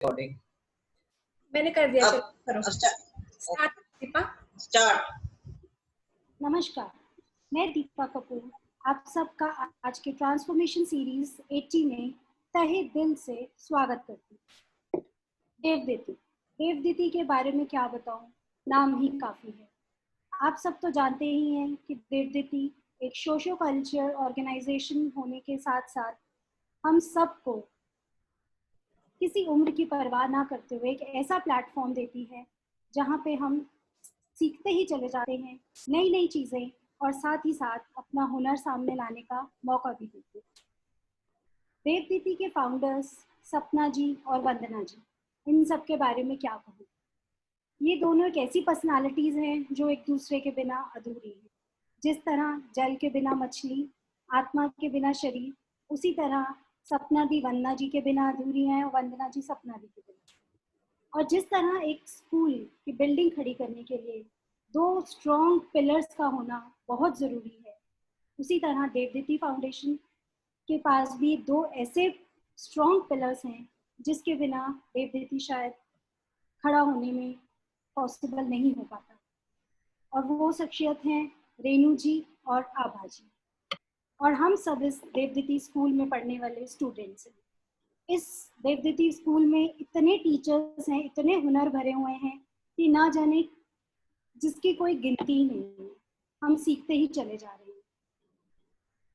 Recording मैंने कर दिया। चलो करो स्टार्ट। दीपा। स्टार्ट। नमस्कार, मैं दीपा कपूर आप सबका आज के ट्रांसफॉर्मेशन सीरीज 80 में तहे दिल से स्वागत करती हूँ। देवदीति के बारे में क्या बताऊं, नाम ही काफी है। आप सब तो जानते ही हैं कि देवदीति एक सोशो कल्चर ऑर्गेनाइजेशन होने के साथ साथ हम सबको किसी उम्र की परवाह ना करते हुए एक ऐसा प्लेटफॉर्म देती है जहाँ पे हम सीखते ही चले जाते हैं नई नई चीज़ें और साथ ही साथ अपना हुनर सामने लाने का मौका भी देती है। देवदीति के फाउंडर्स सपना जी और वंदना जी, इन सब के बारे में क्या कहूँ। ये दोनों एक ऐसी पर्सनालिटीज़ हैं जो एक दूसरे के बिना अधूरी है। जिस तरह जल के बिना मछली, आत्मा के बिना शरीर, उसी तरह सपना दी वंदना जी के बिना अधूरी हैं और वंदना जी सपना दी के बिना। और जिस तरह एक स्कूल की बिल्डिंग खड़ी करने के लिए 2 स्ट्रॉन्ग पिलर्स का होना बहुत ज़रूरी है, उसी तरह देवदीति फाउंडेशन के पास भी 2 ऐसे स्ट्रॉन्ग पिलर्स हैं जिसके बिना देवदीति शायद खड़ा होने में पॉसिबल नहीं हो पाता। और वो शख्सियत हैं रेनू जी और आभा जी। और हम सब इस देवदीति स्कूल में पढ़ने वाले स्टूडेंट्स हैं। इस देवदीति स्कूल में इतने टीचर्स हैं, इतने हुनर भरे हुए हैं कि ना जाने जिसकी कोई गिनती नहीं है। हम सीखते ही चले जा रहे हैं।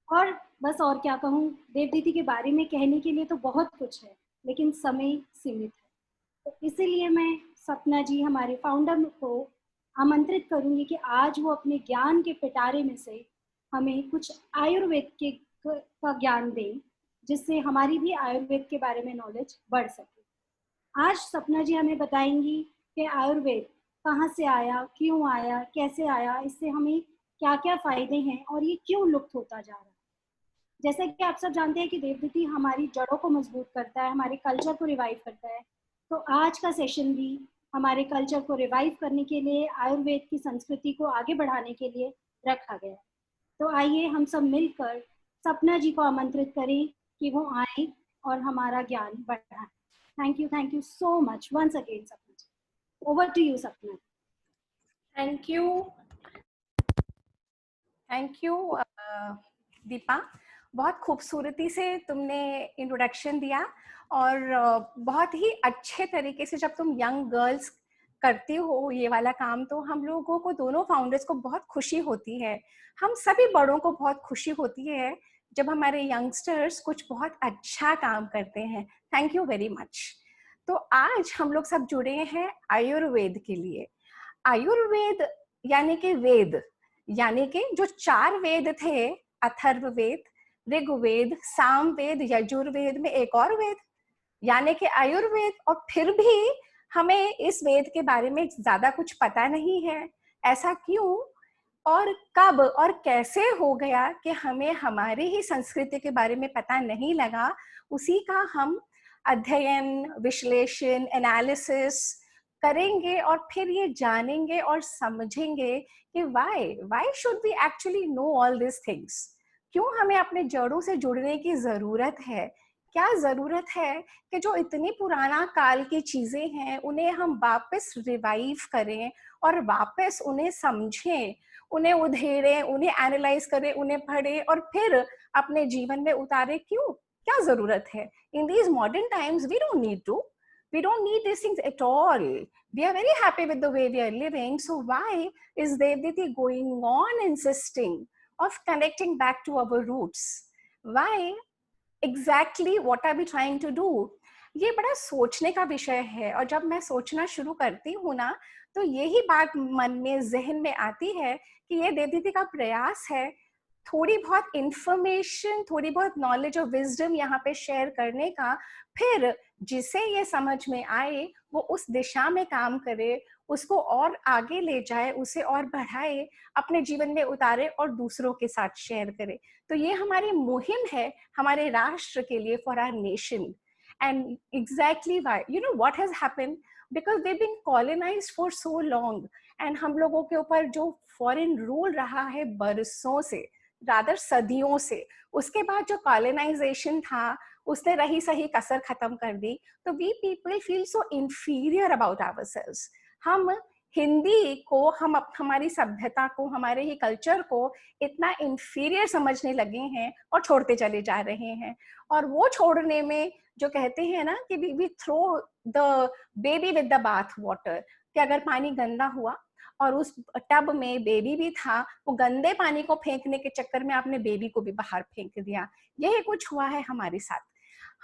और बस और क्या कहूँ, देवदीति के बारे में कहने के लिए तो बहुत कुछ है, लेकिन समय सीमित है। तो इसीलिए मैं सपना जी हमारे फाउंडर को आमंत्रित करूंगी कि आज वो अपने ज्ञान के पिटारे में से हमें कुछ आयुर्वेद के का ज्ञान दें, जिससे हमारी भी आयुर्वेद के बारे में नॉलेज बढ़ सके। आज सपना जी हमें बताएंगी कि आयुर्वेद कहाँ से आया, क्यों आया, कैसे आया, इससे हमें क्या क्या फ़ायदे हैं और ये क्यों लुप्त होता जा रहा है। जैसे कि आप सब जानते हैं कि देवदीति हमारी जड़ों को मजबूत करता है, हमारे कल्चर को रिवाइव करता है। तो आज का सेशन भी हमारे कल्चर को रिवाइव करने के लिए, आयुर्वेद की संस्कृति को आगे बढ़ाने के लिए रखा गया है। तो आइए हम सब मिलकर सपना जी को आमंत्रित करें कि वो आए और हमारा ज्ञान बढ़ाएं। Thank you so much once again Sapna ji. Over to you Sapna. Thank you Deepa. बहुत खूबसूरती से तुमने इंट्रोडक्शन दिया और बहुत ही अच्छे तरीके से जब तुम यंग गर्ल्स करती हो ये वाला काम, तो हम लोगों को, दोनों फाउंडर्स को बहुत खुशी होती है। हम सभी बड़ों को बहुत खुशी होती है जब हमारे यंगस्टर्स कुछ बहुत अच्छा काम करते हैं। Thank you very much. तो आज हम लोग सब जुड़े हैं आयुर्वेद के लिए। आयुर्वेद यानी कि वेद, यानी कि जो 4 वेद थे, अथर्ववेद, ऋग्वेद, सामवेद, यजुर्वेद में एक और वेद यानी कि आयुर्वेद। और फिर भी हमें इस वेद के बारे में ज्यादा कुछ पता नहीं है। ऐसा क्यों और कब और कैसे हो गया कि हमें हमारी ही संस्कृति के बारे में पता नहीं लगा। उसी का हम अध्ययन, विश्लेषण, एनालिसिस करेंगे और फिर ये जानेंगे और समझेंगे कि why should we actually know all these things। क्यों हमें अपने जड़ों से जुड़ने की जरूरत है। क्या जरूरत है कि जो इतनी पुराना काल की चीजें हैं उन्हें हम वापस रिवाइव करें और वापस उन्हें समझें, उन्हें उधेड़ें, उन्हें एनालाइज करें, उन्हें पढ़ें और फिर अपने जीवन में उतारें। क्यों, क्या जरूरत है। In these modern times we don't need these things at all. We are very happy with the way we are living. So why is Devditi going on insisting of connecting back to our roots? Why exactly, what are we trying to do? ये बड़ा सोचने का विषय है। और जब मैं सोचना शुरू करती हूँ ना, तो यही बात मन में, जहन में आती है कि ये देवदीति का प्रयास है थोड़ी बहुत इंफॉर्मेशन, थोड़ी बहुत नॉलेज और विजडम यहाँ पे शेयर करने का। फिर जिसे ये समझ में आए वो उस दिशा में काम करे, उसको और आगे ले जाए, उसे और बढ़ाए, अपने जीवन में उतारे और दूसरों के साथ शेयर करे। तो ये हमारी मुहिम है हमारे राष्ट्र के लिए, for our nation. And exactly why, you know what has happened, because they been colonised for so long. And हम लोगों के ऊपर जो फॉरेन रूल रहा है बरसों से, रादर सदियों से, उसके बाद जो कॉलोनाइजेशन था उसने रही सही कसर खत्म कर दी, तो we people feel so inferior about ourselves. हम हिंदी को, हम हमारी सभ्यता को, हमारे ही कल्चर को इतना इंफीरियर समझने लगे हैं और छोड़ते चले जा रहे हैं। और वो छोड़ने में जो कहते हैं ना कि we throw the baby with the bath water, कि अगर पानी गंदा हुआ और उस टब में बेबी भी था, वो गंदे पानी को फेंकने के चक्कर में आपने बेबी को भी बाहर फेंक दिया। यही कुछ हुआ है हमारे साथ।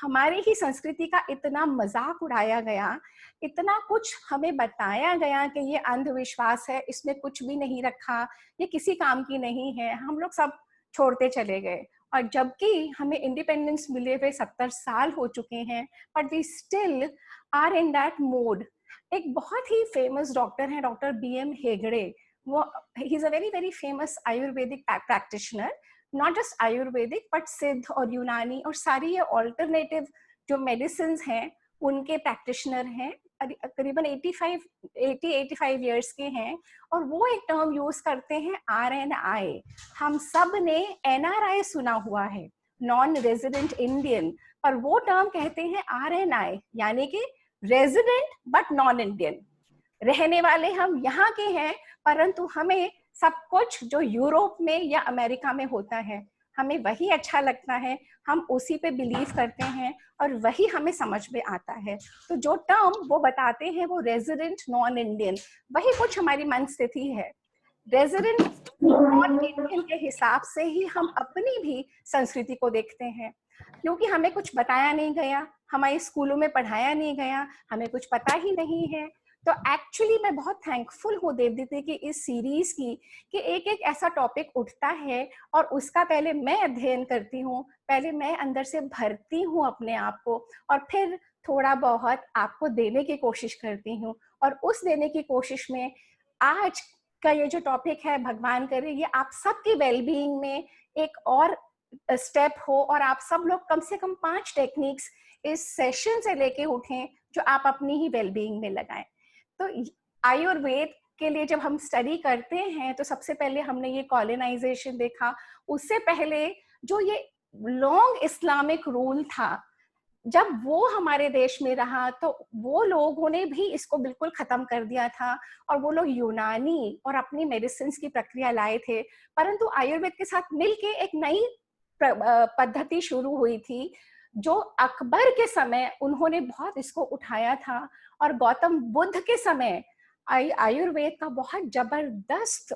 हमारी ही संस्कृति का इतना मजाक उड़ाया गया, इतना कुछ हमें बताया गया कि ये अंधविश्वास है, इसमें कुछ भी नहीं रखा, ये किसी काम की नहीं है, हम लोग सब छोड़ते चले गए। और जबकि हमें इंडिपेंडेंस मिले हुए 70 साल हो चुके हैं, but we still are in that mode. एक बहुत ही फेमस डॉक्टर है, डॉक्टर BM हेगड़े। वो he is a very very famous Ayurvedic practitioner, not just Ayurvedic but Siddha और यूनानी और सारी ये ऑल्टरनेटिव जो मेडिसिन हैं उनके प्रैक्टिशनर हैं। करीबन 85 इयर्स के हैं। और वो एक टर्म यूज करते हैं RNI। हम सब ने NRI सुना हुआ है, नॉन रेजिडेंट इंडियन, पर वो टर्म कहते हैं RNI, यानी कि रेजिडेंट बट नॉन इंडियन। रहने वाले हम यहाँ के हैं, परंतु हमें सब कुछ जो यूरोप में या अमेरिका में होता है हमें वही अच्छा लगता है, हम उसी पे बिलीव करते हैं और वही हमें समझ में आता है। तो जो टर्म वो बताते हैं वो रेजिडेंट नॉन इंडियन, वही कुछ हमारी मन स्थिति है। रेजिडेंट नॉन इंडियन के हिसाब से ही हम अपनी भी संस्कृति को देखते हैं, क्योंकि हमें कुछ बताया नहीं गया, हमारे स्कूलों में पढ़ाया नहीं गया, हमें कुछ पता ही नहीं है। तो एक्चुअली मैं बहुत थैंकफुल हूँ देवदीदी की इस सीरीज की, कि एक एक ऐसा टॉपिक उठता है और उसका पहले मैं अध्ययन करती हूँ, पहले मैं अंदर से भरती हूँ अपने आप को, और फिर थोड़ा बहुत आपको देने की कोशिश करती हूँ। और उस देने की कोशिश में आज का ये जो टॉपिक है, भगवान करे ये आप सबकी वेलबीइंग में एक और स्टेप हो, और आप सब लोग कम से कम 5 टेक्निक्स इस सेशन से लेके उठें जो आप अपनी ही वेलबीइंग में लगाएं। तो आयुर्वेद के लिए जब हम स्टडी करते हैं तो सबसे पहले हमने ये कॉलोनाइजेशन देखा, उससे पहले जो ये लॉन्ग इस्लामिक रूल था, जब वो हमारे देश में रहा तो वो लोगों ने भी इसको बिल्कुल खत्म कर दिया था, और वो लोग यूनानी और अपनी मेडिसिन की प्रक्रिया लाए थे। परंतु आयुर्वेद के साथ मिलके एक नई पद्धति शुरू हुई थी, जो अकबर के समय उन्होंने बहुत इसको उठाया था, और गौतम बुद्ध के समय आयुर्वेद का बहुत जबरदस्त,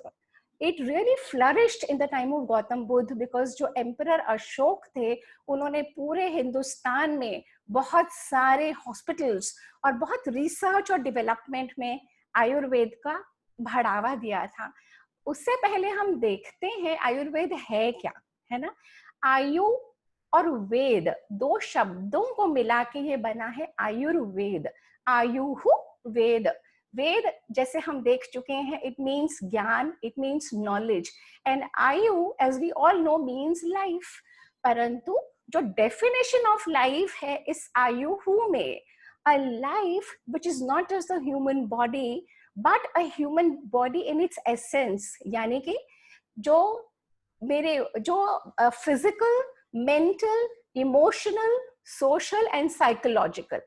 it really flourished in the time of Gautam Buddha, because जो एम्परर अशोक थे उन्होंने पूरे हिंदुस्तान में बहुत सारे हॉस्पिटल्स और बहुत रिसर्च और डेवलपमेंट में आयुर्वेद का बढ़ावा दिया था। उससे पहले हम देखते हैं आयुर्वेद है क्या, है ना। आयु और वेद 2 शब्दों को मिला के ये बना है आयुर्वेद। आयुहु वेद, वेद जैसे हम देख चुके हैं, इट मीन्स ज्ञान, इट मीन्स नॉलेज, एंड आयु as we all know means life. परंतु जो डेफिनेशन ऑफ लाइफ है इस आयुहु में, a life which is not just the human body but a human body in its essence, यानी कि जो मेरे जो physical, mental, emotional, social and psychological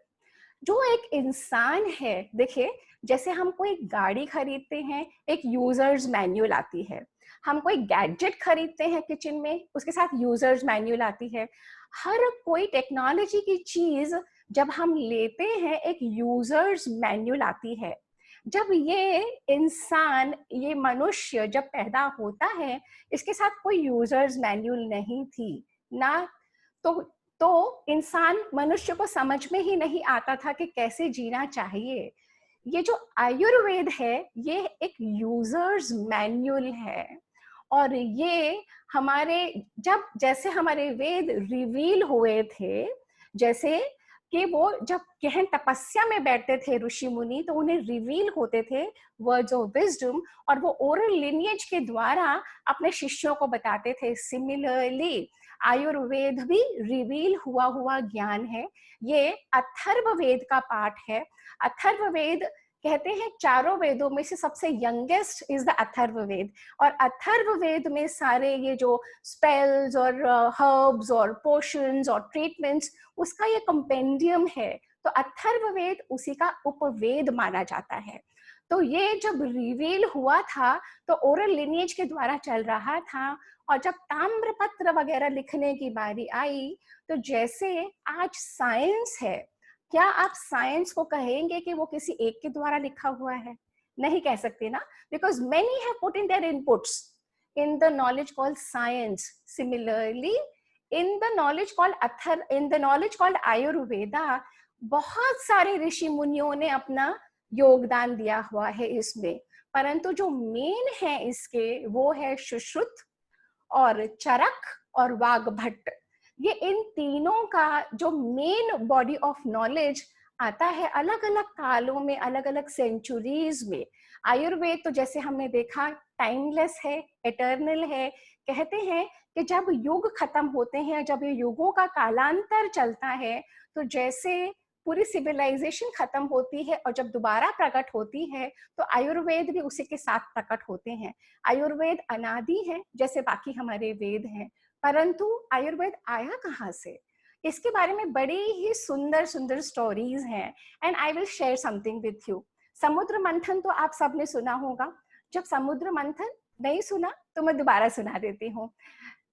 जो एक इंसान है। देखिए, जैसे हम कोई गाड़ी खरीदते हैं, एक यूजर्स मैन्युअल आती है, हम कोई गैजेट खरीदते हैं किचन में, उसके साथ यूजर्स मैन्युअल आती है। हर कोई टेक्नोलॉजी की चीज जब हम लेते हैं एक यूजर्स मैन्युअल आती है। जब ये इंसान, ये मनुष्य जब पैदा होता है, इसके साथ कोई यूजर्स मैन्युअल नहीं थी ना, तो इंसान, मनुष्य को समझ में ही नहीं आता था कि कैसे जीना चाहिए। ये जो आयुर्वेद है ये एक यूजर्स मैन्युअल है, और ये हमारे, जब जैसे हमारे वेद रिवील हुए थे, जैसे कि वो जब गहन तपस्या में बैठते थे ऋषि मुनि, तो उन्हें रिवील होते थे वर्ड्स ऑफ विजडम, और वो ओरल लिनिएज के द्वारा अपने शिष्यों को बताते थे। सिमिलरली आयुर्वेद भी रिवील हुआ ज्ञान है। ये अथर्ववेद का पाठ है। अथर्ववेद कहते हैं चारों वेदों में से सबसे यंगेस्ट इज द अथर्ववेद, और अथर्ववेद में सारे ये जो स्पेल्स और हर्ब्स और पोशंस और ट्रीटमेंट्स, उसका ये कंपेंडियम है। तो अथर्ववेद उसी का उपवेद माना जाता है। तो ये जब रिवील हुआ था तो ओरल लिनिएज के द्वारा चल रहा था, और जब ताम्रपत्र वगैरह लिखने की बारी आई, तो जैसे आज साइंस है, क्या आप साइंस को कहेंगे कि वो किसी एक के द्वारा लिखा हुआ है? नहीं कह सकते ना, because many have put in their inputs in the knowledge called science. Similarly, in the knowledge called Ayurveda, बहुत सारे ऋषि मुनियों ने अपना योगदान दिया हुआ है इसमें, परंतु जो मेन है इसके वो है सुश्रुत और चरक और वाग्भट। ये इन तीनों का जो मेन बॉडी ऑफ नॉलेज आता है अलग अलग कालों में, अलग अलग सेंचुरीज में। आयुर्वेद तो जैसे हमने देखा टाइमलेस है, एटर्नल है। कहते हैं कि जब युग खत्म होते हैं, जब ये युगों का कालांतर चलता है, तो जैसे पूरी सिविलाइजेशन खत्म होती है और जब दोबारा प्रकट होती है, तो आयुर्वेद भी उसी के साथ प्रकट होते हैं। आयुर्वेद अनादि है जैसे बाकी हमारे वेद हैं, परंतु आयुर्वेद आया कहाँ से, इसके बारे में बड़ी ही सुंदर सुंदर स्टोरीज हैं, and I will share something with you. समुद्र मंथन तो आप सबने सुना होगा। जब समुद्र मंथन नहीं सुना तो मैं दोबारा सुना देती हूँ।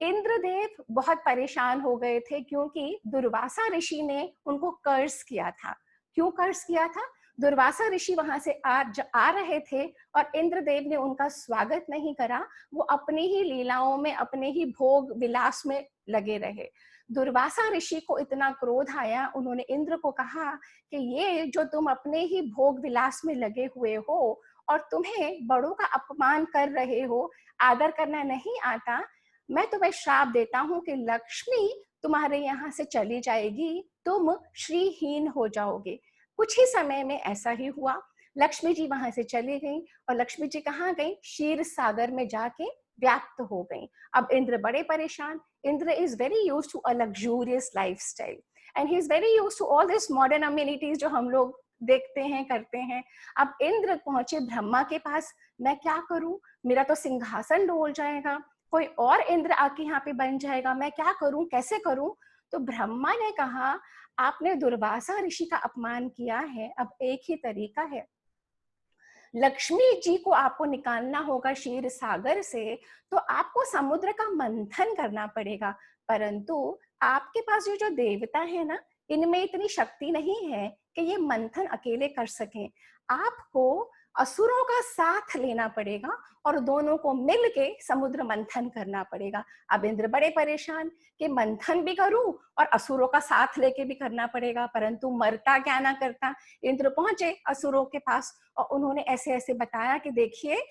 इंद्रदेव बहुत परेशान हो गए थे क्योंकि दुर्वासा ऋषि ने उनको कर्स किया था। क्यों कर्स किया था? दुर्वासा ऋषि वहां से आ रहे थे और इंद्रदेव ने उनका स्वागत नहीं करा। वो अपनी ही लीलाओं में, अपने ही भोग विलास में लगे रहे। दुर्वासा ऋषि को इतना क्रोध आया, उन्होंने इंद्र को कहा कि ये जो तुम अपने ही भोग विलास में लगे हुए हो और तुम्हें बड़ों का अपमान कर रहे हो, आदर करना नहीं आता, मैं तुम्हें श्राप देता हूँ कि लक्ष्मी तुम्हारे यहाँ से चली जाएगी, तुम श्रीहीन हो जाओगे। कुछ ही समय में ऐसा ही हुआ। लक्ष्मी जी वहां से चली गई और लक्ष्मी जी कहाँ गई? क्षीर सागर में जाके व्याप्त हो गई। अब इंद्र बड़े परेशान। Indra is very used to a luxurious lifestyle and he is very used to all this modern amenities जो हम लोग देखते हैं, करते हैं। अब इंद्र पहुंचे ब्रह्मा के पास, मैं क्या करूं, मेरा तो सिंहासन डोल जाएगा, कोई और इंद्र आके यहाँ पे बन जाएगा, मैं क्या करूं, कैसे करूं? तो ब्रह्मा ने कहा, आपने दुर्वासा ऋषि का अपमान किया है, अब एक ही तरीका है, लक्ष्मी जी को आपको निकालना होगा क्षीर सागर से, तो आपको समुद्र का मंथन करना पड़ेगा। परंतु आपके पास ये जो देवता है ना, इनमें इतनी शक्ति नहीं है कि ये मंथन अकेले कर सकें। आपको असुरों का साथ लेना पड़ेगा और दोनों को मिलके समुद्र मंथन करना पड़ेगा। अब इंद्र बड़े परेशान कि मंथन भी करूं और असुरों का साथ लेके भी करना पड़ेगा, परंतु मरता क्या ना करता। इंद्र पहुंचे असुरों के पास और उन्होंने ऐसे ऐसे बताया कि देखिए,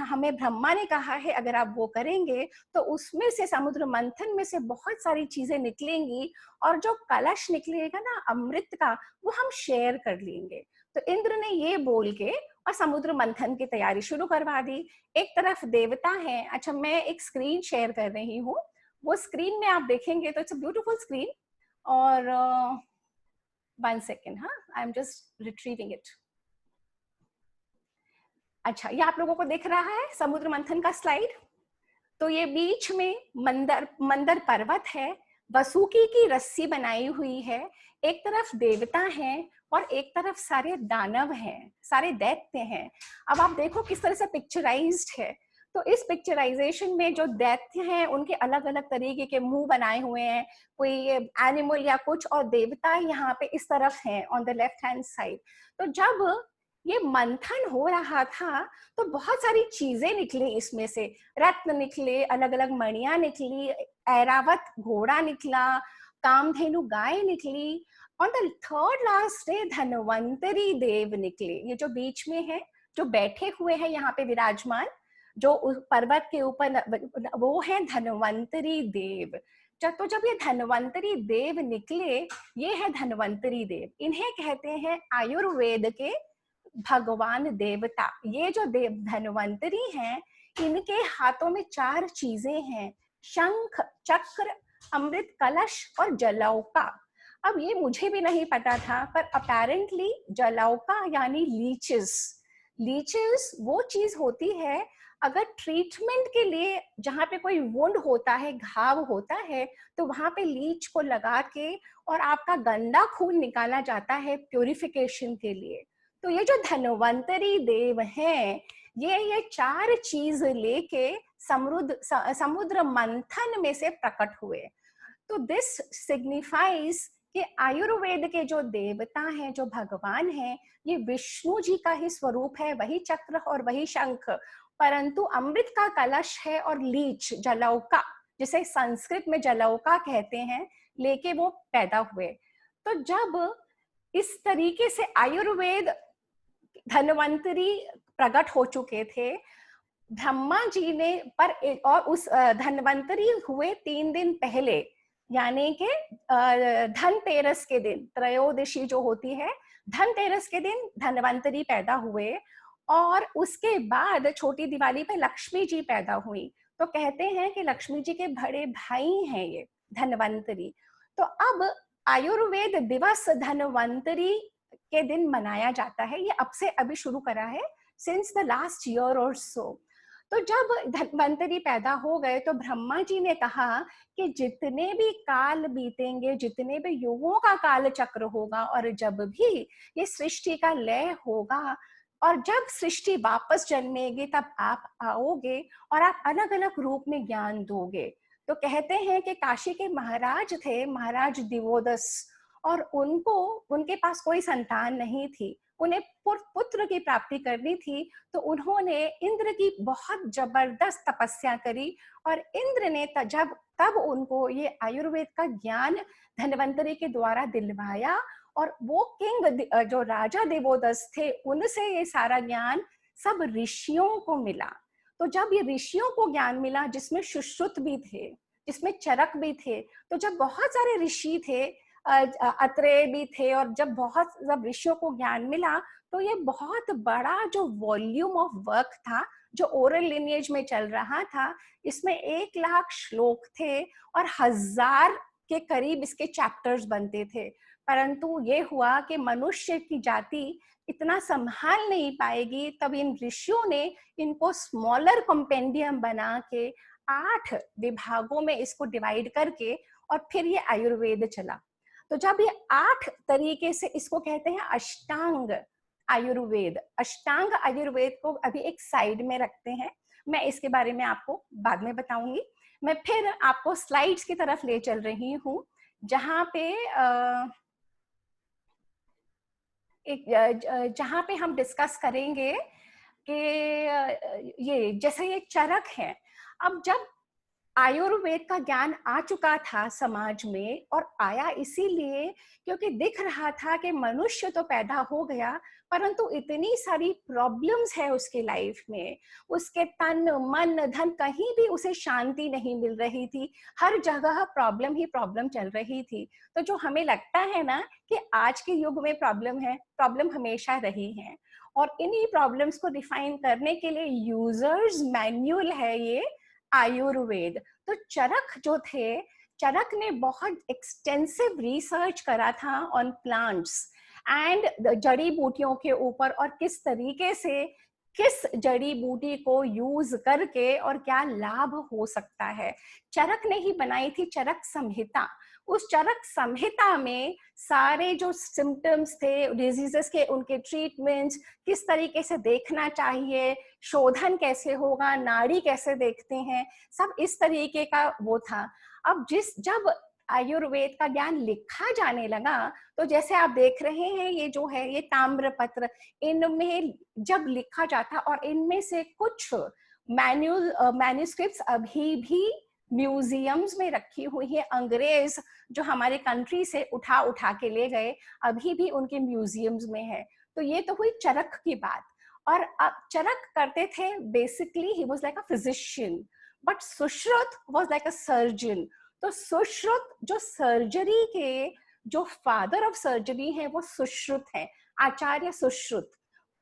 हमें ब्रह्मा ने कहा है अगर आप वो करेंगे तो उसमें से, समुद्र मंथन में से बहुत सारी चीजें निकलेंगी और जो कलश निकलेगा ना अमृत का, वो हम शेयर कर लेंगे। तो इंद्र ने ये बोल के और समुद्र मंथन की तैयारी शुरू करवा दी। एक तरफ देवता है। अच्छा, मैं एक स्क्रीन शेयर कर रही हूँ, वो स्क्रीन में आप देखेंगे तो इट्स अ ब्यूटीफुल स्क्रीन। और 1 सेकेंड, हाँ, I am just retrieving it. अच्छा, ये आप लोगों को दिख रहा है समुद्र मंथन का स्लाइड? तो ये बीच में मंदर पर्वत है, वसुकी की रस्सी बनाई हुई है, एक तरफ देवता हैं और एक तरफ सारे दानव हैं, सारे दैत्य हैं। अब आप देखो किस तरह से पिक्चराइज्ड है। तो इस पिक्चराइजेशन में जो दैत्य हैं उनके अलग अलग तरीके के मुंह बनाए हुए हैं, कोई एनिमल या कुछ, और देवता यहाँ पे इस तरफ हैं on the left hand side. तो जब ये मंथन हो रहा था तो बहुत सारी चीजें निकली इसमें से, रत्न निकले, अलग अलग मणियां निकली, ऐरावत घोड़ा निकला, कामधेनु गाय निकली। On the third last day Dhanvantari Dev निकले। ये जो बीच में है, जो बैठे हुए हैं यहाँ पे विराजमान, जो पर्वत के ऊपर, वो है धन्वंतरी देव। तो जब ये धन्वंतरी देव निकले, ये है धन्वंतरी देव। इन्हें कहते हैं आयुर्वेद के भगवान देवता। ये जो देव धन्वंतरी हैं, इनके हाथों में 4 चीजें हैं, शंख, चक्र, अमृत कलश और जलौका। अब ये मुझे भी नहीं पता था, पर अपेरेंटली जलौका यानी लीचेस वो चीज होती है, अगर ट्रीटमेंट के लिए जहाँ पे कोई वुंड होता है, घाव होता है, तो वहां पे लीच को लगा के और आपका गंदा खून निकाला जाता है प्यूरिफिकेशन के लिए। तो ये जो धन्वंतरी देव हैं, ये 4 चीज लेके समुद्र मंथन में से प्रकट हुए। तो दिस सिग्निफाइज कि आयुर्वेद के जो देवता हैं, जो भगवान हैं, ये विष्णु जी का ही स्वरूप है, वही चक्र और वही शंख, परंतु अमृत का कलश है और लीच जलौका, जिसे संस्कृत में जलौका कहते हैं, लेके वो पैदा हुए। तो जब इस तरीके से आयुर्वेद धन्वंतरी प्रकट हो चुके थे, ब्रह्मा जी ने और उस धन्वंतरी हुए 3 दिन पहले, यानी कि धनतेरस के दिन, त्रयोदशी जो होती है, धनतेरस के दिन धन्वंतरी पैदा हुए। और उसके बाद छोटी दिवाली पे लक्ष्मी जी पैदा हुई। तो कहते हैं कि लक्ष्मी जी के बड़े भाई हैं ये धन्वंतरी। तो अब आयुर्वेद दिवस धन्वंतरी के दिन मनाया जाता है। ये अब से अभी शुरू करा है, सिंस द लास्ट ईयर और सो। तो जब धन्वंतरी पैदा हो गए तो ब्रह्मा जी ने कहा कि जितने भी काल बीतेंगे, जितने भी युगों का काल चक्र होगा, और जब भी ये सृष्टि का लय होगा और जब सृष्टि वापस जन्मेगी, तब आप आओगे और आप अलग अलग रूप में ज्ञान दोगे। तो कहते हैं कि काशी के महाराज थे, महाराज दिवोदस, और उनके पास कोई संतान नहीं थी, उन्हें पुत्र की प्राप्ति करनी थी। तो उन्होंने इंद्र की बहुत जबरदस्त तपस्या करी, और इंद्र ने तब उनको ये आयुर्वेद का ज्ञान धन्वंतरी के द्वारा दिलवाया। और वो किंग जो राजा देवोदस थे, उनसे ये सारा ज्ञान सब ऋषियों को मिला। तो जब ये ऋषियों को ज्ञान मिला, जिसमें सुश्रुत भी थे, जिसमें चरक भी थे, तो जब बहुत सारे ऋषि थे, अत्रेय भी थे, और जब ऋषियों को ज्ञान मिला, तो ये बहुत बड़ा जो वॉल्यूम ऑफ वर्क था, जो ओरल लिनिएज में चल रहा था, इसमें 1 लाख श्लोक थे और 1000 के करीब इसके चैप्टर्स बनते थे। परंतु ये हुआ कि मनुष्य की जाति इतना संभाल नहीं पाएगी, तब इन ऋषियों ने इनको स्मॉलर कंपेंडियम बना के 8 विभागों में इसको डिवाइड करके, और फिर ये आयुर्वेद चला। तो जब ये 8 तरीके से, इसको कहते हैं अष्टांग आयुर्वेद। अष्टांग आयुर्वेद को अभी एक साइड में रखते हैं, मैं इसके बारे में आपको बाद में बताऊंगी। मैं फिर आपको स्लाइड्स की तरफ ले चल रही हूँ, जहाँ पे हम डिस्कस करेंगे कि ये जैसे ये चरक है। अब जब आयुर्वेद का ज्ञान आ चुका था समाज में, और आया इसीलिए क्योंकि दिख रहा था कि मनुष्य तो पैदा हो गया, परंतु इतनी सारी प्रॉब्लम्स है उसके लाइफ में, उसके तन मन धन, कहीं भी उसे शांति नहीं मिल रही थी, हर जगह प्रॉब्लम ही प्रॉब्लम चल रही थी। तो जो हमें लगता है ना कि आज के युग में प्रॉब्लम है, प्रॉब्लम हमेशा रही है। और इन्हीं प्रॉब्लम्स को डिफाइन करने के लिए यूजर्स मैन्युअल है ये आयुर्वेद। तो चरक जो थे, चरक ने बहुत एक्सटेंसिव रिसर्च करा था ऑन प्लांट्स एंड जड़ी बूटियों के ऊपर, और किस तरीके से किस जड़ी बूटी को यूज करके और क्या लाभ हो सकता है। चरक ने ही बनाई थी चरक संहिता। उस चरक संहिता में सारे जो सिम्टम्स थे डिजीजेस के, उनके ट्रीटमेंट्स, किस तरीके से देखना चाहिए, शोधन कैसे होगा, नाड़ी कैसे देखते हैं, सब इस तरीके का वो था। अब जब आयुर्वेद का ज्ञान लिखा जाने लगा, तो जैसे आप देख रहे हैं ये जो है ये ताम्रपत्र, इनमें जब लिखा जाता, और इनमें से कुछ मैन्युस्क्रिप्ट्स अभी भी म्यूजियम्स में रखी हुई है। अंग्रेज जो हमारे कंट्री से उठा के ले गए, अभी भी उनके म्यूजियम्स में है। तो ये तो हुई चरक की बात। और अब चरक करते थे, basically he was like a physician, but Sushruta was like a surgeon. तो सुश्रुत जो सर्जरी के जो फादर ऑफ सर्जरी है, वो सुश्रुत है, आचार्य सुश्रुत।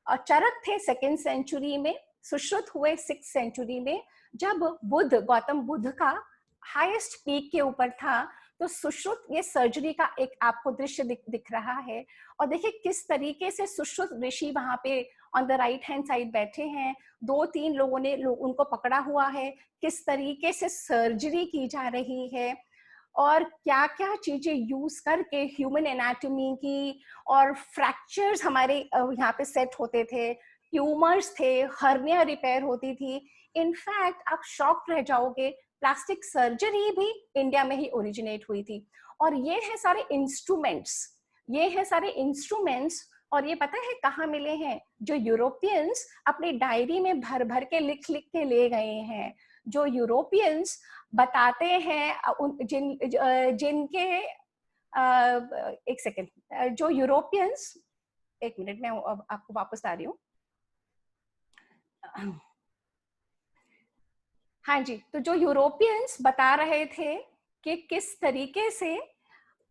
और चरक थे 2nd सेंचुरी में, सुश्रुत हुए 6th सेंचुरी में, जब गौतम बुद्ध का हाईएस्ट पीक के ऊपर था। तो सुश्रुत ये सर्जरी का एक आपको दृश्य दिख रहा है। और देखिए किस तरीके से सुश्रुत ऋषि वहां पे on the right hand side बैठे हैं, 2-3 लोगों ने उनको पकड़ा हुआ है, किस तरीके से सर्जरी की जा रही है और क्या क्या चीजें यूज करके ह्यूमन एनाटॉमी की, और फ्रैक्चर्स हमारे यहाँ पे सेट होते थे, ट्यूमर्स थे, हर्निया रिपेयर होती थी। इनफैक्ट आप शॉक रह जाओगे, प्लास्टिक सर्जरी भी इंडिया में ही ओरिजिनेट हुई थी। और ये है सारे इंस्ट्रूमेंट्स, ये है सारे इंस्ट्रूमेंट्स। और ये पता है कहाँ मिले हैं? जो यूरोपियंस अपनी डायरी में भर भर के लिख लिख के ले गए हैं, जो यूरोपियंस बताते हैं जिनके एक सेकेंड, जो यूरोपियंस, एक मिनट मैं आपको वापस आ रही हूँ। हाँ जी, तो जो यूरोपियंस बता रहे थे कि किस तरीके से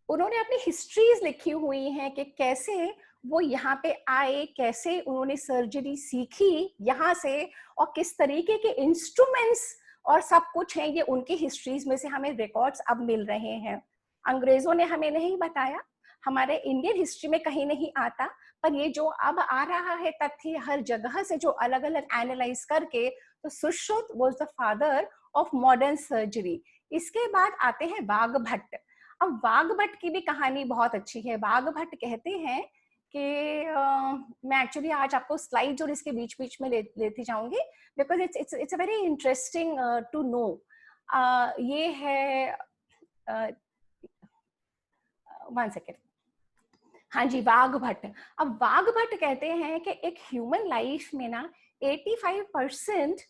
उन्होंने अपनी हिस्ट्रीज लिखी हुई हैं कि कैसे वो यहाँ पे आए, कैसे उन्होंने सर्जरी सीखी यहाँ से, और किस तरीके के इंस्ट्रूमेंट्स और सब कुछ है, ये उनकी हिस्ट्रीज में से हमें रिकॉर्ड्स अब मिल रहे हैं। अंग्रेजों ने हमें नहीं बताया, हमारे इंडियन हिस्ट्री में कहीं नहीं आता, पर ये जो अब आ रहा है तथ्य हर जगह से जो अलग अलग एनालाइज करके, तो Sushruta was the father of modern surgery. इसके बाद आते हैं वाघभट्ट। अब वाघभट्ट की भी कहानी बहुत अच्छी है। वाघभट्ट कहते हैं कि मैं एक्चुअली आज आपको स्लाइड्स और इसके बीच बीच में लेती जाऊंगी, because it's a very interesting to know. ये है वन सेकेंड, हाँ जी, वाघभट्ट। अब वाघभट्ट कहते हैं कि एक ह्यूमन लाइफ में ना 85%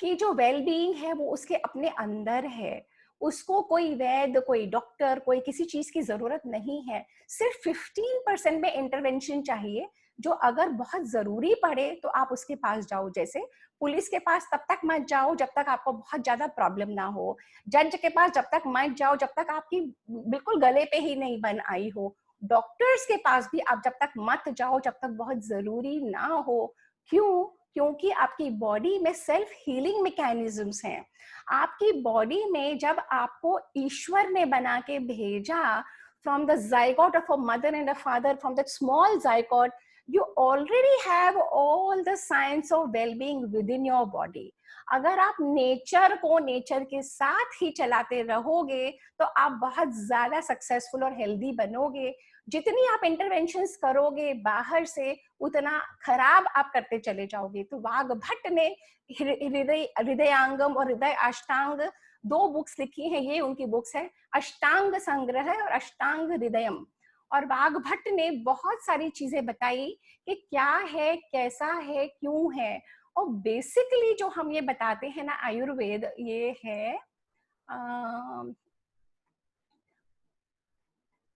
की जो वेल बीइंग है वो उसके अपने अंदर है। उसको कोई वैद्य, कोई डॉक्टर, कोई किसी चीज की जरूरत नहीं है। सिर्फ 15% में इंटरवेंशन चाहिए, जो अगर बहुत जरूरी पड़े तो आप उसके पास जाओ। जैसे पुलिस के पास तब तक मत जाओ जब तक आपको बहुत ज्यादा प्रॉब्लम ना हो, जज के पास जब तक मत जाओ जब तक आपकी बिल्कुल गले पे ही नहीं बन आई हो, डॉक्टर्स के पास भी आप जब तक मत जाओ जब तक बहुत जरूरी ना हो। क्यों? क्योंकि आपकी बॉडी में सेल्फ हीलिंग मैकेनिज्म्स हैं। आपकी बॉडी में जब आपको ईश्वर ने बना के भेजा, from the zygote of a mother and a father, from that small zygote, you already have all the signs of well-being within your body. अगर आप नेचर को नेचर के साथ ही चलाते रहोगे तो आप बहुत ज्यादा सक्सेसफुल और हेल्दी बनोगे। जितनी आप इंटरवेंशंस करोगे बाहर से, उतना खराब आप करते चले जाओगे। तो वाघभट्ट ने हृदयांगम और हृदय अष्टांग 2 बुक्स लिखी हैं, ये उनकी बुक्स है, अष्टांग संग्रह और अष्टांग हृदयम। और वाघभट्ट ने बहुत सारी चीजें बताई कि क्या है, कैसा है, क्यों है। और बेसिकली जो हम ये बताते हैं ना आयुर्वेद, ये है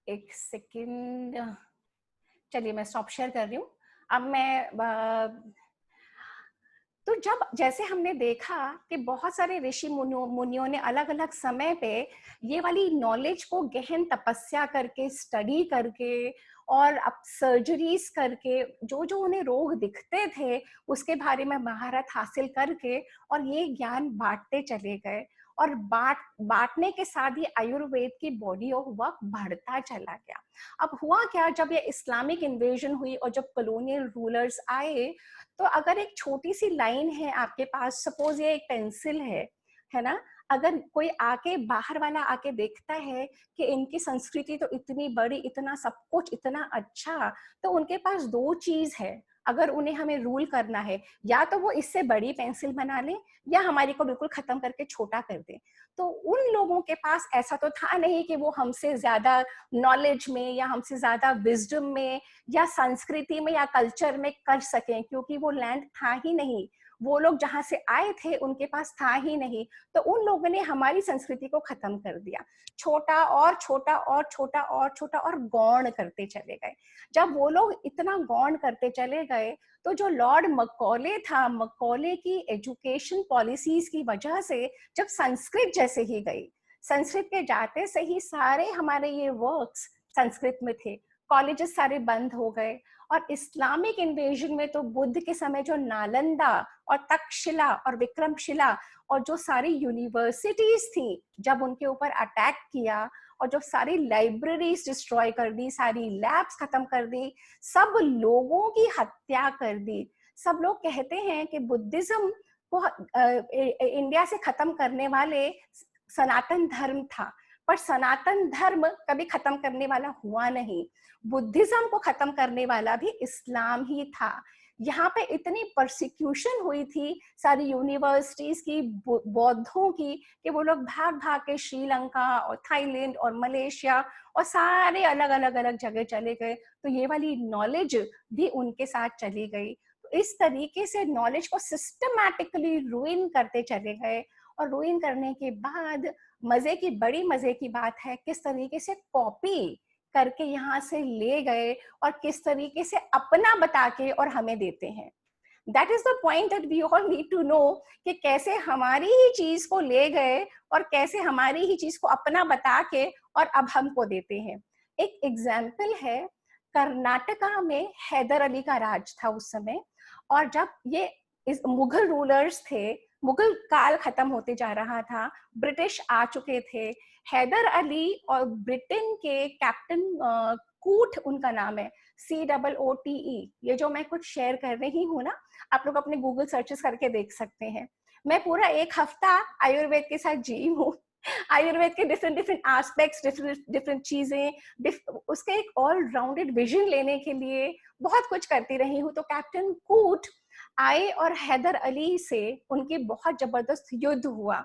एक सेकंड, चलिए मैं स्टॉप शेयर कर रही हूँ। अब मैं तो जब जैसे हमने देखा कि बहुत सारे ऋषि मुनियों ने अलग अलग समय पे ये वाली नॉलेज को गहन तपस्या करके, स्टडी करके और अब सर्जरीज करके जो जो उन्हें रोग दिखते थे उसके बारे में महारत हासिल करके और ये ज्ञान बांटते चले गए। और बांटने के साथ ही आयुर्वेद की बॉडी ऑफ वर्क बढ़ता चला गया। अब हुआ क्या, जब ये इस्लामिक इन्वेजन हुई और जब कॉलोनियल रूलर्स आए, तो अगर एक छोटी सी लाइन है आपके पास, सपोज ये एक पेंसिल है ना, अगर कोई आके बाहर वाला आके देखता है कि इनकी संस्कृति तो इतनी बड़ी, इतना सब कुछ, इतना अच्छा, तो उनके पास 2 चीज है अगर उन्हें हमें रूल करना है, या तो वो इससे बड़ी पेंसिल बना ले या हमारी को बिल्कुल खत्म करके छोटा कर दे। तो उन लोगों के पास ऐसा तो था नहीं कि वो हमसे ज्यादा नॉलेज में या हमसे ज्यादा विजडम में या संस्कृति में या कल्चर में कर सकें, क्योंकि वो लैंड था ही नहीं, वो लोग जहां से आए थे उनके पास था ही नहीं। तो उन लोगों ने हमारी संस्कृति को खत्म कर दिया, छोटा और छोटा और छोटा और छोटा और गौण करते चले गए। जब वो लोग इतना गौण करते चले गए तो जो लॉर्ड मकौले था, मकौले की एजुकेशन पॉलिसीज की वजह से जब संस्कृत जैसे ही गई, संस्कृत के जाते से ही सारे हमारे ये वर्क्स संस्कृत में थे, कॉलेजेस सारे बंद हो गए। और इस्लामिक इन्वेजन में तो बुद्ध के समय जो नालंदा और तक्षशिला और विक्रमशिला और जो सारी यूनिवर्सिटीज थी, जब उनके ऊपर अटैक किया और जो सारी लाइब्रेरीज डिस्ट्रॉय कर दी, सारी लैब्स खत्म कर दी, सब लोगों की हत्या कर दी। सब लोग कहते हैं कि बुद्धिज्म को इंडिया से खत्म करने वाले सनातन धर्म था, पर सनातन धर्म कभी खत्म करने वाला हुआ नहीं। बुद्धिज्म को खत्म करने वाला भी इस्लाम ही था। यहाँ पे इतनी परसिक्यूशन हुई थी सारी यूनिवर्सिटीज की, बौद्धों की, कि वो लोग भाग भाग के श्रीलंका और थाईलैंड और मलेशिया और सारे अलग अलग अलग जगह चले गए। तो ये वाली नॉलेज भी उनके साथ चली गई। तो इस तरीके से नॉलेज को सिस्टमैटिकली रूइन करते चले गए। और रूइन करने के बाद बड़ी मजे की बात है किस तरीके से कॉपी करके यहाँ से ले गए और किस तरीके से अपना बता के और हमें देते हैं। That is the point that we all need to know कि कैसे हमारी ही चीज को ले गए और कैसे हमारी ही चीज को अपना बता के और अब हमको देते हैं। एक एग्जाम्पल है, कर्नाटका में हैदर अली का राज था उस समय, और जब ये मुगल रूलर्स थे, मुगल काल खत्म होते जा रहा था, ब्रिटिश आ चुके थे। हैदर अली और ब्रिटेन के कैप्टन कूट उनका नाम है, COOTE। ये जो मैं कुछ शेयर कर रही हूँ ना, आप लोग अपने गूगल सर्चेस करके देख सकते हैं। मैं पूरा 1 हफ्ता आयुर्वेद के साथ जी हूँ। आयुर्वेद के डिफरेंट एस्पेक्ट्स, डिफरेंट चीजें, उसके एक ऑल राउंडेड विजन लेने के लिए बहुत कुछ करती रही हूँ। तो कैप्टन कूट आए और हैदर अली से उनकी बहुत जबरदस्त युद्ध हुआ।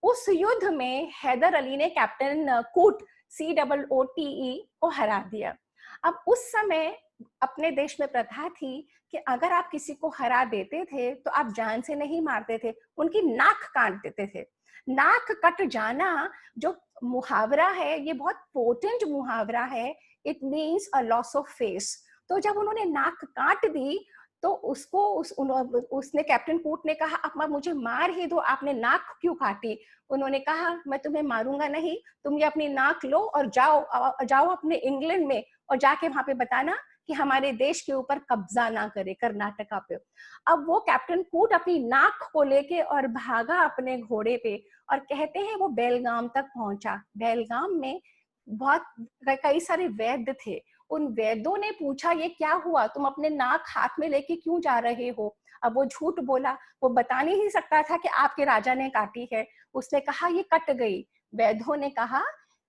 उस युद्ध में हैदर अली ने कैप्टन कूट COOTE को हरा दिया। अब उस समय अपने देश में प्रथा थी कि अगर आप किसी को हरा देते थे तो आप जान से नहीं मारते थे, उनकी नाक काट देते थे। नाक कट जाना जो मुहावरा है, ये बहुत पोटेंट मुहावरा है। It means a loss of face. तो जब उन्होंने नाक काट दी तो उसने कैप्टन कूट ने कहा, अब मुझे मार ही दो, आपने नाक क्यों काटी? उन्होंने कहा, मैं तुम्हें मारूंगा नहीं, तुम ये अपनी नाक लो और जाओ अपने इंग्लैंड में और जाके वहां पे बताना कि हमारे देश के ऊपर कब्जा ना करे, कर्नाटका पे। अब वो कैप्टन कूट अपनी नाक को लेके और भागा अपने घोड़े पे, और कहते हैं वो बेलगाम तक पहुंचा। बेलगाम में बहुत कई सारे वैद्य थे। उन वैद्यों ने पूछा, ये क्या हुआ, तुम अपने नाक हाथ में लेके क्यों जा रहे हो? अब वो झूठ बोला, वो बता नहीं सकता था कि आपके राजा ने काटी है। उसने कहा ये कट गई। वैद्यों ने कहा,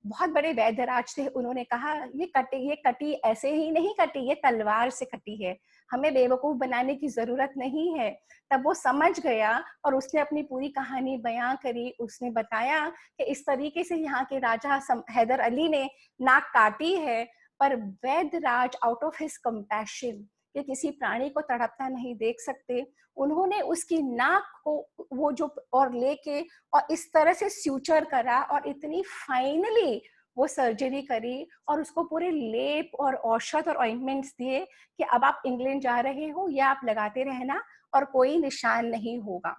बहुत बड़े वैद्यराज थे, उन्होंने कहा ये कटी ऐसे ही नहीं कटी, ये तलवार से कटी है, हमें बेवकूफ बनाने की जरूरत नहीं है। तब वो समझ गया और उसने अपनी पूरी कहानी बयां करी। उसने बताया कि इस तरीके से यहाँ के राजा हैदर अली ने नाक काटी है, पर वैद्यराज आउट ऑफ हिज कंपैशन, कि किसी प्राणी को तड़पता नहीं देख सकते, उन्होंने उसकी नाक को वो जो और लेके और इस तरह से स्यूचर करा और इतनी फाइनली वो सर्जरी करी और उसको पूरे लेप और औषध और ऑइंटमेंट्स दिए कि अब आप इंग्लैंड जा रहे हो, या आप लगाते रहना और कोई निशान नहीं होगा।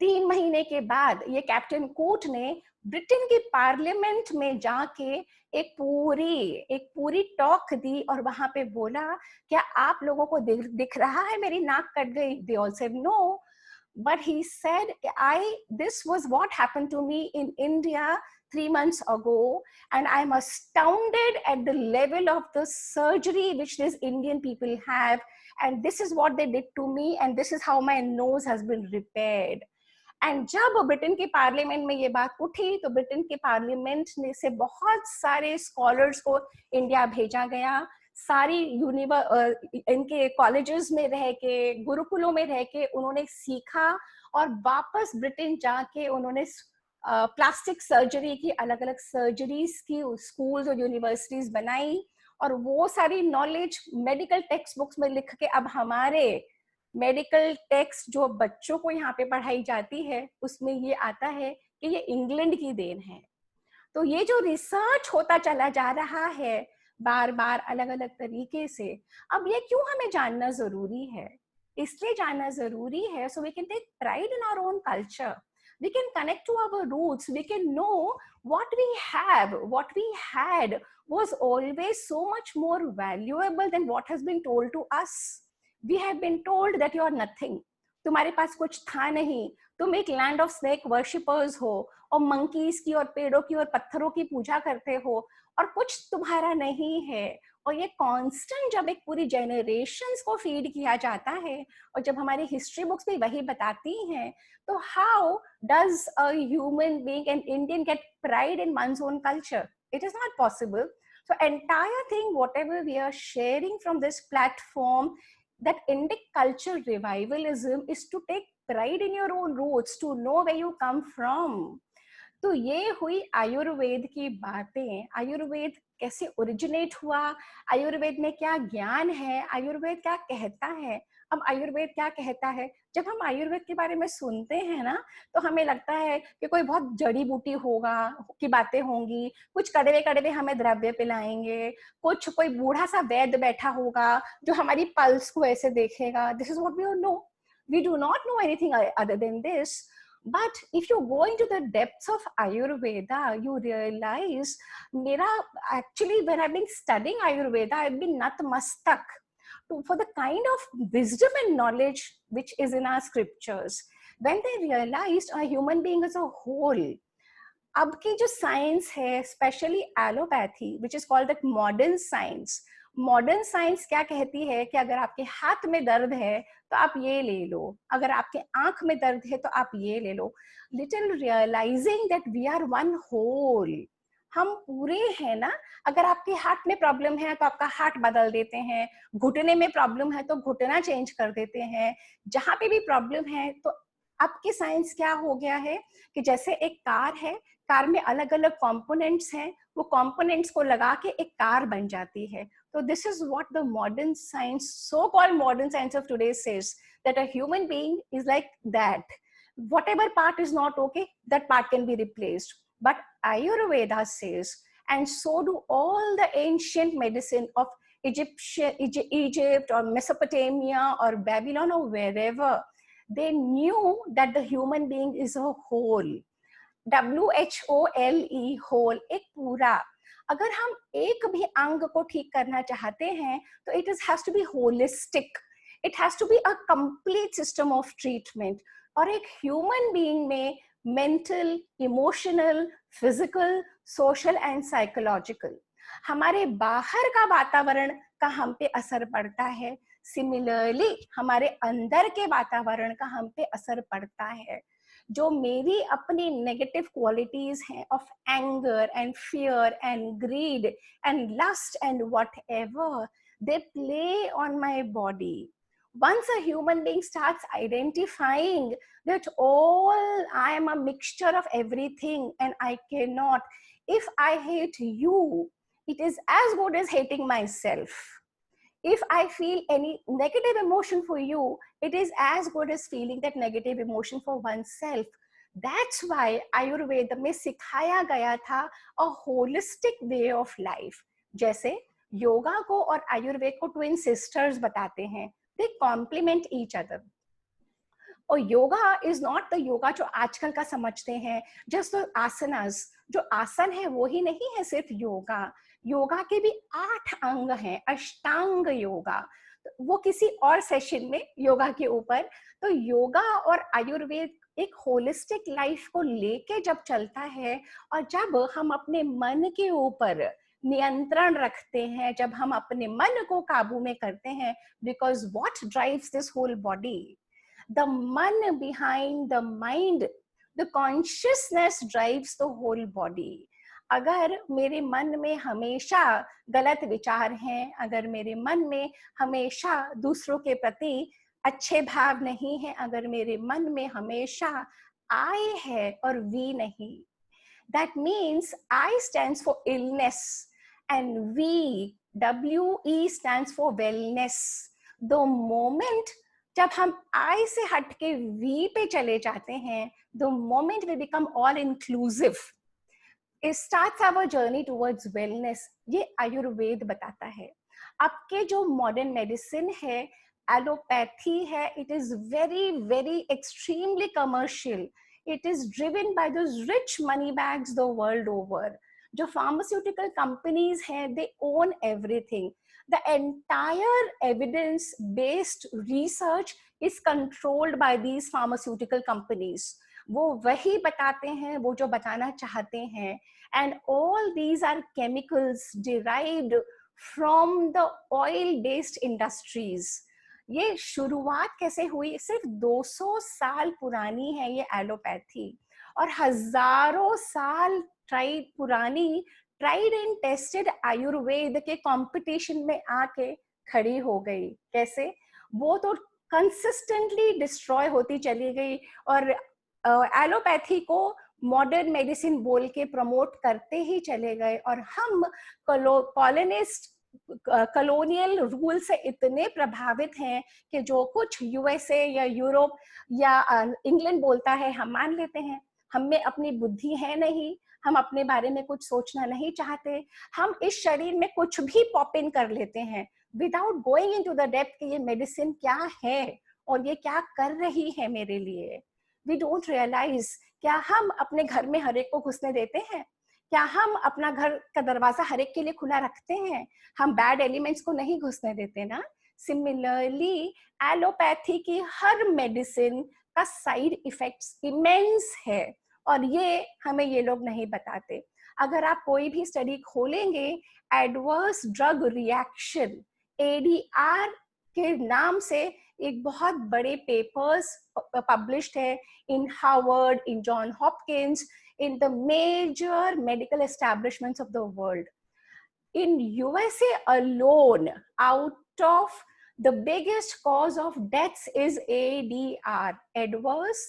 3 महीने के बाद ये कैप्टन कूट ने ब्रिटेन की पार्लियामेंट में जाके एक पूरी टॉक दी और वहां पे बोला, क्या आप लोगों को दिख रहा है मेरी नाक कट गई? They all said no, but he said, this was what happened to me in India 3 months ago, and I'm astounded at the level of the surgery which these Indian people have, and this is what they did to me, and this is how my nose has been repaired. And जब Britain के parliament में ये बात उठी तो Britain के parliament ने से बहुत सारे स्कॉलर्स को इंडिया भेजा गया। सारी इनके कॉलेजेस में रह के, गुरुकुलों में रह के उन्होंने सीखा और वापस ब्रिटेन जाके उन्होंने प्लास्टिक सर्जरी की, अलग अलग सर्जरीज की स्कूल्स और यूनिवर्सिटीज बनाई। और वो सारी नॉलेज मेडिकल टेक्स्ट बुक्स में लिख के अब हमारे मेडिकल टेक्स्ट जो बच्चों को यहाँ पे पढ़ाई जाती है उसमें ये आता है कि ये इंग्लैंड की देन है। तो ये जो रिसर्च होता चला जा रहा है बार बार अलग अलग तरीके से, अब ये क्यों हमें जानना जरूरी है? इसलिए जानना जरूरी है so we can take pride in our own culture. We can connect to our roots. We can know what we have, what we had was always so much more valuable than what has been told to us. We have been told that you are nothing. तुम्हारे पास कुछ था नहीं, तुम एक land of snake worshippers हो और monkeys की और पेड़ों की और पत्थरों की पूजा करते हो और कुछ तुम्हारा नहीं है. और ये कांस्टेंट जब एक पूरी जनरेशंस को फीड किया जाता है और जब हमारी हिस्ट्री बुक्स भी वही बताती हैं, तो how does a human being an Indian get pride in one's own culture? It is not possible. So entire thing, whatever we are sharing from this platform, that Indic culture revivalism is to take pride in your own roots, to know where you come from. तो ये हुई आयुर्वेद की बातें. आयुर्वेद कैसे originate हुआ, आयुर्वेद में क्या ज्ञान है, आयुर्वेद क्या कहता है. अब आयुर्वेद क्या कहता है, जब हम आयुर्वेद के बारे में सुनते हैं ना, तो हमें लगता है कि कोई बहुत जड़ी बूटी होगा की बातें होंगी, कुछ कड़वे कड़वे हमें द्रव्य पिलाएंगे, कुछ कोई बूढ़ा सा वैद्य बैठा होगा जो हमारी पल्स को ऐसे देखेगा. This is what we know. We do not know anything other than this. But if you go into the depths of Ayurveda, you realize, actually, when I've been studying Ayurveda, I've been natmastak for the kind of wisdom and knowledge which is in our scriptures. When they realized a human being as a whole, अब की जो science है, specially allopathy, which is called that modern science. Modern science क्या कहती है कि अगर आपके हाथ में दर्द है तो आप ये ले लो, अगर आपके आंख में दर्द है तो आप ये ले लो. Little realising that we are one whole. हम पूरे हैं ना. अगर आपके हार्ट में प्रॉब्लम है तो आपका हार्ट बदल देते हैं, घुटने में प्रॉब्लम है तो घुटना चेंज कर देते हैं. जहां पे भी प्रॉब्लम है तो आपकी साइंस क्या हो गया है कि जैसे एक कार है, कार में अलग अलग कंपोनेंट्स हैं, वो कंपोनेंट्स को लगा के एक कार बन जाती है. तो this is what the modern science, so called modern science of today says, that a human being is like that. Whatever part is not okay, that part can be replaced. But Ayurveda says, and so do all the ancient medicine of Egypt or Mesopotamia or Babylon or wherever, they knew that the human being is a whole. WHOLE, whole, एक पूरा. अगर हम एक भी अंग को ठीक करना चाहते हैं तो it has to be holistic. It has to be a complete system of treatment. और एक ह्यूमन बीइंग में mental, emotional, physical, social and psychological, हमारे बाहर का वातावरण का हम पे असर पड़ता है. सिमिलरली हमारे अंदर के वातावरण का हम पे असर पड़ता है. जो मेरी अपनी नेगेटिव क्वालिटीज हैं of anger and fear and greed and lust and whatever, they play on my body. Once a human being starts identifying that I am a mixture of everything and I cannot, if I hate you, it is as good as hating myself. If I feel any negative emotion for you, it is as good as feeling that negative emotion for oneself. That's why Ayurveda में सिखाया गया था a holistic way of life. जैसे योगा को और आयुर्वेद को twin sisters बताते हैं. They complement each other. और yoga is not the yoga जो आजकल का समझते हैं, just the asanas. जो आसन है वो ही नहीं है सिर्फ योगा. योगा के भी 8 अंग हैं, अष्टांग योगा. वो किसी और सेशन में योगा के ऊपर. तो योगा और आयुर्वेद एक होलिस्टिक लाइफ को लेके जब चलता है और जब हम अपने मन के ऊपर नियंत्रण रखते हैं, जब हम अपने मन को काबू में करते हैं, because what drives this whole body, the मन behind the mind, the consciousness drives the whole body. अगर मेरे मन में हमेशा गलत विचार हैं, अगर मेरे मन में हमेशा दूसरों के प्रति अच्छे भाव नहीं है, अगर मेरे मन में हमेशा आई है और वी नहीं, that means I stands for illness and WE stands for wellness. The moment जब हम I से हट के V पे चले जाते हैं, the moment we become all inclusive, it starts our journey towards wellness. ये आयुर्वेद बताता है. आपके जो मॉडर्न मेडिसिन है, एलोपैथी है, it is very very extremely commercial. it is driven by those rich money bags the world over. जो pharmaceutical companies हैं, they own everything. The entire evidence based research is controlled by these pharmaceutical companies. वो वही बताते हैं वो जो बताना चाहते हैं, and all these are chemicals derived from the oil based industries. ये शुरुआत कैसे हुई? सिर्फ 200 साल पुरानी है ये एलोपैथी, और हजारों साल पुरानी ट्राइड एंड टेस्टेड आयुर्वेद के कंपटीशन में आके खड़ी हो गई. कैसे? वो तो कंसिस्टेंटली डिस्ट्रॉय होती चली गई, और एलोपैथी को मॉडर्न मेडिसिन बोल के प्रमोट करते ही चले गए. और हम कॉलोनियल रूल से इतने प्रभावित हैं कि जो कुछ यूएसए या यूरोप या इंग्लैंड बोलता है हम मान लेते हैं. हम में अपनी बुद्धि है नहीं, हम अपने बारे में कुछ सोचना नहीं चाहते, हम इस शरीर में कुछ भी पॉप इन कर लेते हैं without going into the depth कि ये मेडिसिन क्या है और ये क्या कर रही है मेरे लिए. We don't realise. क्या हम अपने घर में हर एक को घुसने देते हैं? क्या हम अपना घर का दरवाजा हर एक के लिए खुला रखते हैं? हम बैड एलिमेंट्स को नहीं घुसने देते ना. सिमिलरली एलोपैथी की हर मेडिसिन का साइड इफेक्ट्स इमेंस है, और ये हमें ये लोग नहीं बताते. अगर आप कोई भी स्टडी खोलेंगे, एडवर्स ड्रग रिएक्शन ADR के नाम से एक बहुत बड़े पेपर्स पब्लिश्ड है इन Harvard, in John Hopkins, in the major medical establishments of the world. In USA alone, out of the biggest cause of deaths is ADR, adverse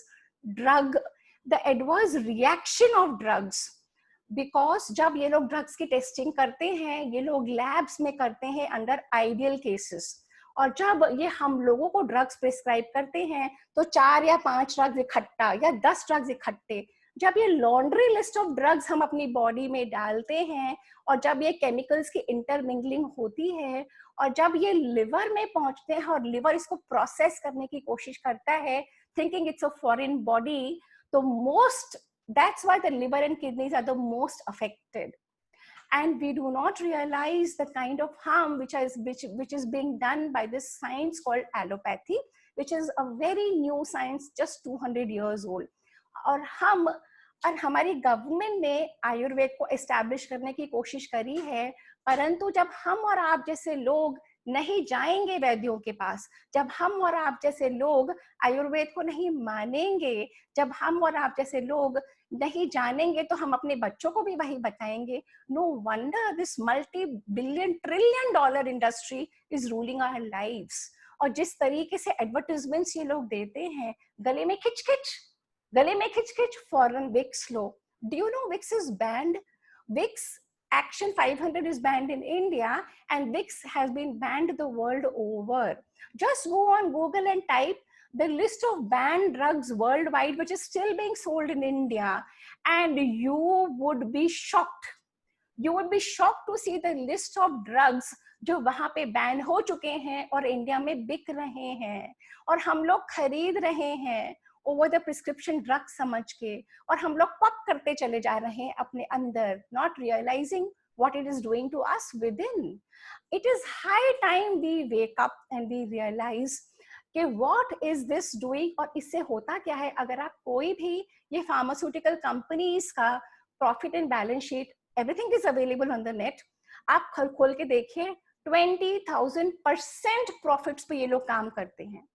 drug, the adverse reaction of drugs. Because जब ये लोग drugs की testing करते हैं, ये लोग labs में करते हैं अंडर आइडियल केसेस, और जब ये हम लोगों को ड्रग्स प्रिस्क्राइब करते हैं तो 4 या 5 ड्रग्स इकट्ठा या 10 ड्रग्स इकट्ठे. जब ये लॉन्ड्री लिस्ट ऑफ ड्रग्स हम अपनी बॉडी में डालते हैं, और जब ये केमिकल्स की इंटरमिंगलिंग होती है, और जब ये लिवर में पहुंचते हैं और लिवर इसको प्रोसेस करने की कोशिश करता है thinking it's a foreign body, तो that's why the liver and kidneys are the most affected. And we do not realize the kind of harm which is being done by this science called allopathy, which is a very new science, just 200 years old. और हमारी government ने आयुर्वेद को establish करने की कोशिश करी है, परंतु जब हम और आप जैसे लोग नहीं जाएंगे वैद्यों के पास, जब हम और आप जैसे लोग आयुर्वेद को नहीं मानेंगे, जब हम और आप जैसे लोग नहीं जानेंगे, तो हम अपने बच्चों को भी वही बताएंगे. No wonder this multi-billion trillion dollar industry is ruling our lives. और जिस तरीके से एडवर्टाइजमेंट्स ये लोग देते हैं, गले में खिच फॉरेन विक्स लो. Do you know Vicks is banned? Vicks Action 500 is banned in India, and Vicks has been banned the world over. Just go on Google and type the list of banned drugs worldwide, which is still being sold in India, and you would be shocked. You would be shocked to see the list of drugs जो वहाँ पे ban हो चुके हैं और India में बिक रहे हैं, और हम लोग खरीद रहे हैं ओवर द प्रिस्क्रिप्शन ड्रग समझ के, और हम लोग पक करते चले जा रहे हैं अपने अंदर, not realising what it is doing to us within. It is high time we wake up and we realize कि what is this doing, और इससे होता क्या है. अगर आप कोई भी ये फार्मास्यूटिकल कंपनीज का profit and balance sheet, everything is available on the net, आप खोल के देखिए, 20,000% प्रॉफिट्स पे ये लोग काम करते हैं.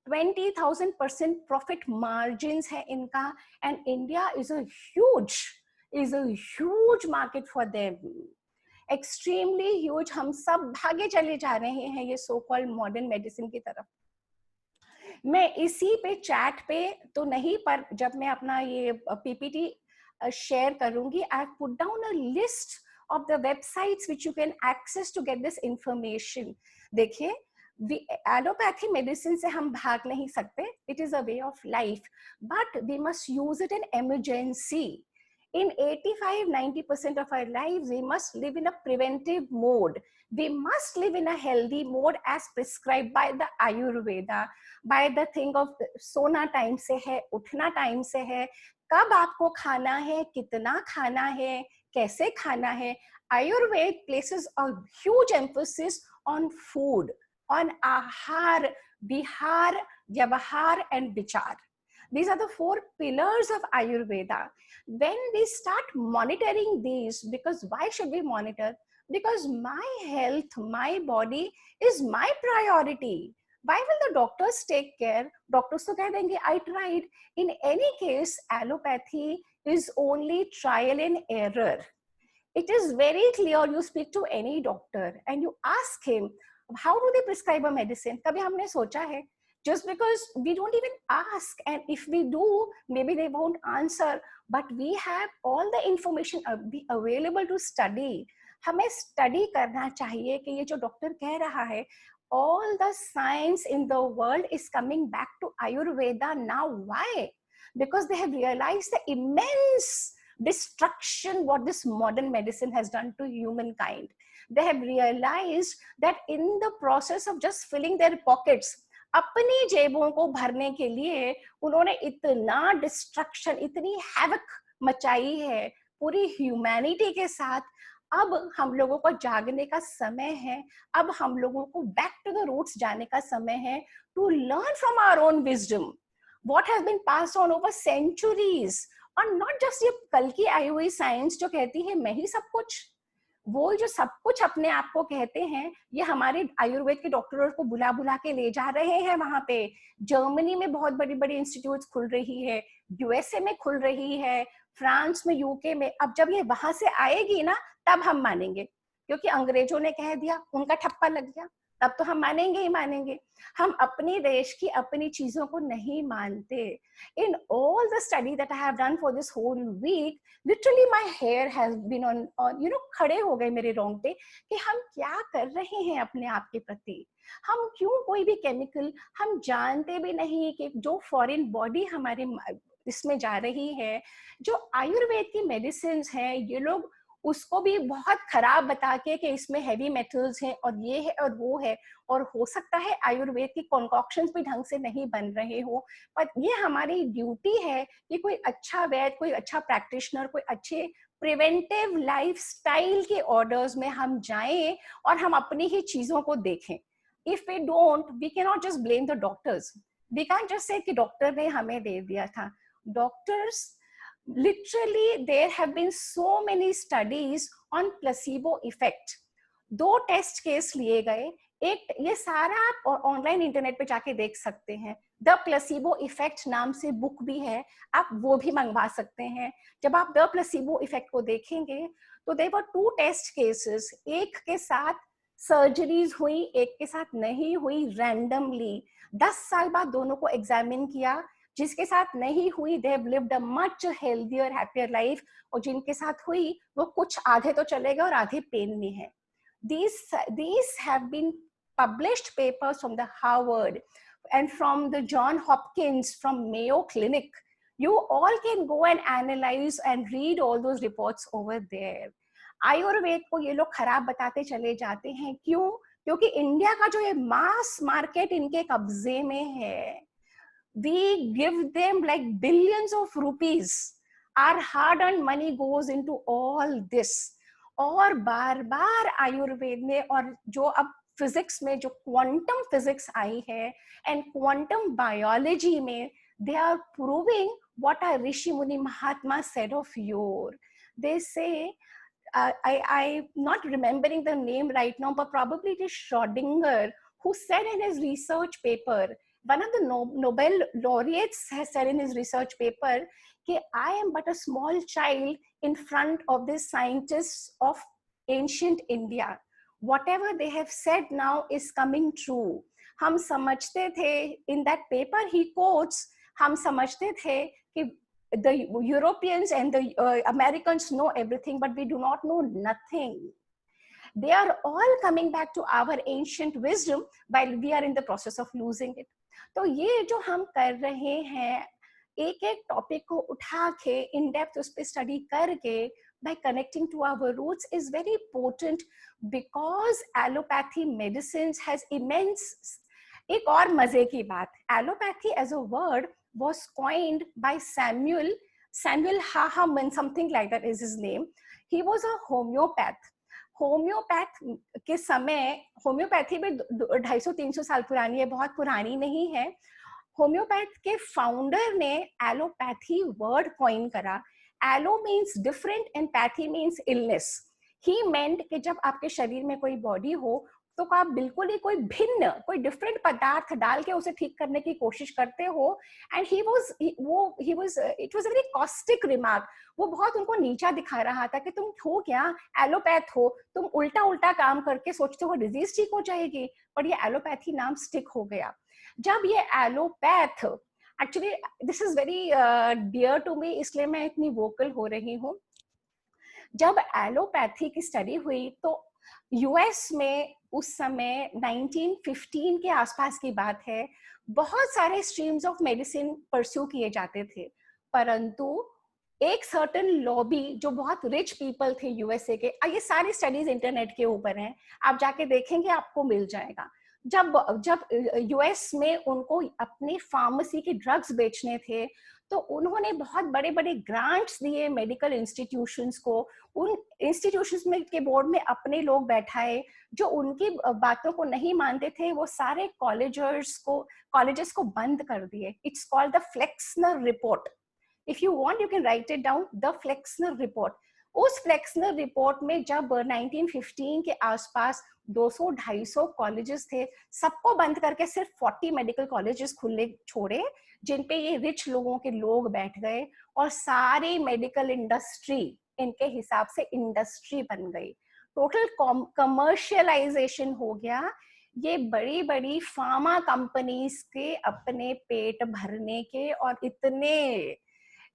20,000% प्रॉफिट मार्जिन्स है इनका, and India is a huge market for them, extremely huge. हम सब भागे चले जा रहे हैं ये so called modern medicine की तरफ. मैं इसी पे चैट पे तो नहीं, पर जब मैं अपना ये PPT शेयर करूंगी, I have put down a list of the websites which you can access to get this information. देखिए, एलोपैथी मेडिसिन से हम भाग नहीं सकते, it is a way of life, but we must use it in emergency. In 85-90% of our lives, we must live in a preventive mode. We must live in a healthy mode as prescribed by the Ayurveda, by the thing of सोना time से है, उठना time से है, कब आपको खाना है, कितना खाना है, कैसे खाना है. Ayurveda places a huge emphasis on food, on ahar, vihar, vyavahar and vichar. These are the 4 pillars of Ayurveda. When we start monitoring these, because why should we monitor? Because my health, my body is my priority. Why will the doctors take care? Doctors to keh denge, I tried. In any case, allopathy is only trial and error. It is very clear. You speak to any doctor and you ask him, how do they prescribe a medicine? Kabhi humne socha hai. Just because we don't even ask, and if we do, maybe they won't answer, but we have all the information available to study. हमें study करना चाहिए कि ये जो doctor कह रहा है, all the science in the world is coming back to Ayurveda now. Why? Because they have realized the immense destruction what this modern medicine has done to humankind. They have realized that in the process of just filling their pockets, अपनी जेबों को भरने के लिए उन्होंने इतना destruction, इतनी havoc मचाई है पूरी ह्यूमैनिटी के साथ. अब हम लोगों को जागने का समय है. अब हम लोगों को बैक टू द रूट्स जाने का समय है, to learn from our own wisdom what has been passed on over centuries. और नॉट जस्ट ये कल की आई हुई साइंस जो कहती है मैं ही सब कुछ, वो जो सब कुछ अपने आप को कहते हैं, ये हमारे आयुर्वेद के डॉक्टरों को बुला बुला के ले जा रहे हैं वहां पे. जर्मनी में बहुत बड़ी बड़ी इंस्टीट्यूट्स खुल रही है, यूएसए में खुल रही है, फ्रांस में, यूके में. अब जब ये वहां से आएगी ना, तब हम मानेंगे, क्योंकि अंग्रेजों ने कह दिया, उनका ठप्पा लग गया, तब तो हम मानेंगे ही मानेंगे. हम अपने देश की अपनी चीजों को नहीं मानते. In all the study that I have done for this whole week, literally my hair has been on खड़े हो गए मेरे रोंगटे कि हम क्या कर रहे हैं अपने आप के प्रति. हम क्यों कोई भी केमिकल, हम जानते भी नहीं कि जो फॉरेन बॉडी हमारे इसमें जा रही है, जो आयुर्वेद की मेडिसिन है, ये लोग उसको भी बहुत खराब बता के कि इसमें हैवी मेटल्स हैं और ये है और वो है, और हो सकता है आयुर्वेद की कॉन्कॉक्शंस भी ढंग से नहीं बन रहे हो. पर ये हमारी ड्यूटी है कि कोई अच्छा वैद्य, कोई अच्छा प्रैक्टिशनर, कोई अच्छे प्रिवेंटिव लाइफस्टाइल के ऑर्डर्स में हम जाएं और हम अपनी ही चीजों को देखें. If we don't, we can not just blame the doctors. We can just say कि डॉक्टर ने हमें दे दिया था. Doctors, literally there have been so many studies on placebo effect. 2 test case लिए गए. एक, ये सारा आप ऑनलाइन इंटरनेट पे जाके देख सकते हैं. द प्लेसिबो इफेक्ट नाम से बुक भी है, आप वो भी मंगवा सकते हैं. जब आप द प्लेसिबो इफेक्ट को देखेंगे तो देयर वर 2 टेस्ट केसेस. एक के साथ सर्जरीज हुई, एक के साथ नहीं हुई, रैंडमली 10 साल बाद दोनों को एग्जामिन किया. जिसके साथ नहीं हुई, they have lived a much healthier, happier life. और जिनके साथ हुई, वो कुछ आधे तो चले गए और आधे पेन में है. These have been published papers from the Harvard and from the John Hopkins, from Mayo Clinic. You all can go and analyze and read all those reports over there. Ayurveda को ये लोग खराब बताते चले जाते हैं. क्यों? क्योंकि इंडिया का जो ये मास मार्केट इनके कब्जे में है. We give them like billions of rupees. Our hard-earned money goes into all this. और बार बार आयुर्वेद में, और जो अब फिजिक्स में जो क्वांटम फिजिक्स आई है एंड क्वांटम बायोलॉजी में, they are proving what our Rishi Muni Mahatma said of yore. They say, I'm not remembering the name right now, but probably it is Schrodinger who said in his research paper, one of the Nobel laureates has said in his research paper, that I am but a small child in front of the scientists of ancient India. Whatever they have said now is coming true. हम समझते थे, in that paper he quotes, हम समझते थे कि the Europeans and the Americans know everything, but we do not know nothing. They are all coming back to our ancient wisdom while we are in the process of losing it. तो ये जो हम कर रहे हैं, एक एक topic को उठा के इन डेप्थ उस पर स्टडी करके by connecting to our roots is very important, because allopathy medicines has immense. एक और मजे की बात, allopathy as a word was coined by Samuel Hahnemann, something like that is his name. He was a homeopath. Homeopath के समय, homeopathy भी 250-300 साल पुरानी है, बहुत पुरानी नहीं है. होम्योपैथ के फाउंडर ने एलोपैथी वर्ड कॉइन करा. Allo means different and pathy means illness. He meant कि जब आपके शरीर में कोई बॉडी हो तो आप बिल्कुल ही कोई भिन्न, कोई डिफरेंट पदार्थ डाल के उसे ठीक करने की कोशिश करते हो. And he was it was a very caustic remark. वो बहुत उनको नीचा दिखा रहा था कि तुम हो क्या, एलोपैथ हो, तुम उल्टा उल्टा काम करके सोचते हो डिजीज ठीक हो जाएगी. पर ये एलोपैथी नाम स्टिक हो गया. जब ये allopath, actually this is very dear to me, इसलिए मैं इतनी वोकल हो रही हूँ. जब एलोपैथी की स्टडी हुई तो यूएस में उस समय 1915 के आसपास की बात है, बहुत सारे स्ट्रीम्स ऑफ मेडिसिन परस्यू किए जाते थे, परंतु एक सर्टन लॉबी जो बहुत रिच पीपल थे यूएसए के, ये सारी स्टडीज इंटरनेट के ऊपर हैं, आप जाके देखेंगे आपको मिल जाएगा. जब यूएस में उनको अपने फार्मेसी के ड्रग्स बेचने थे तो उन्होंने बहुत बड़े बड़े ग्रांट्स दिए मेडिकल इंस्टीट्यूशंस को. उन इंस्टीट्यूशंस में के बोर्ड में अपने लोग बैठाए जो उनकी बातों को नहीं मानते थे, वो सारे कॉलेजेस को बंद कर दिए. It's called the Flexner report. If you want you can write it down, the Flexner report. उस फ्लेक्सनर रिपोर्ट में जब 1915 के आसपास 200-250 कॉलेजेस थे, सबको बंद करके सिर्फ 40 मेडिकल कॉलेजेस खुले छोड़े जिनपे ये रिच लोगों के लोग बैठ गए, और सारी मेडिकल इंडस्ट्री इनके हिसाब से इंडस्ट्री बन गई. टोटल कमर्शियलाइजेशन हो गया. ये बड़ी बड़ी फार्मा कंपनीज के अपने पेट भरने के, और इतने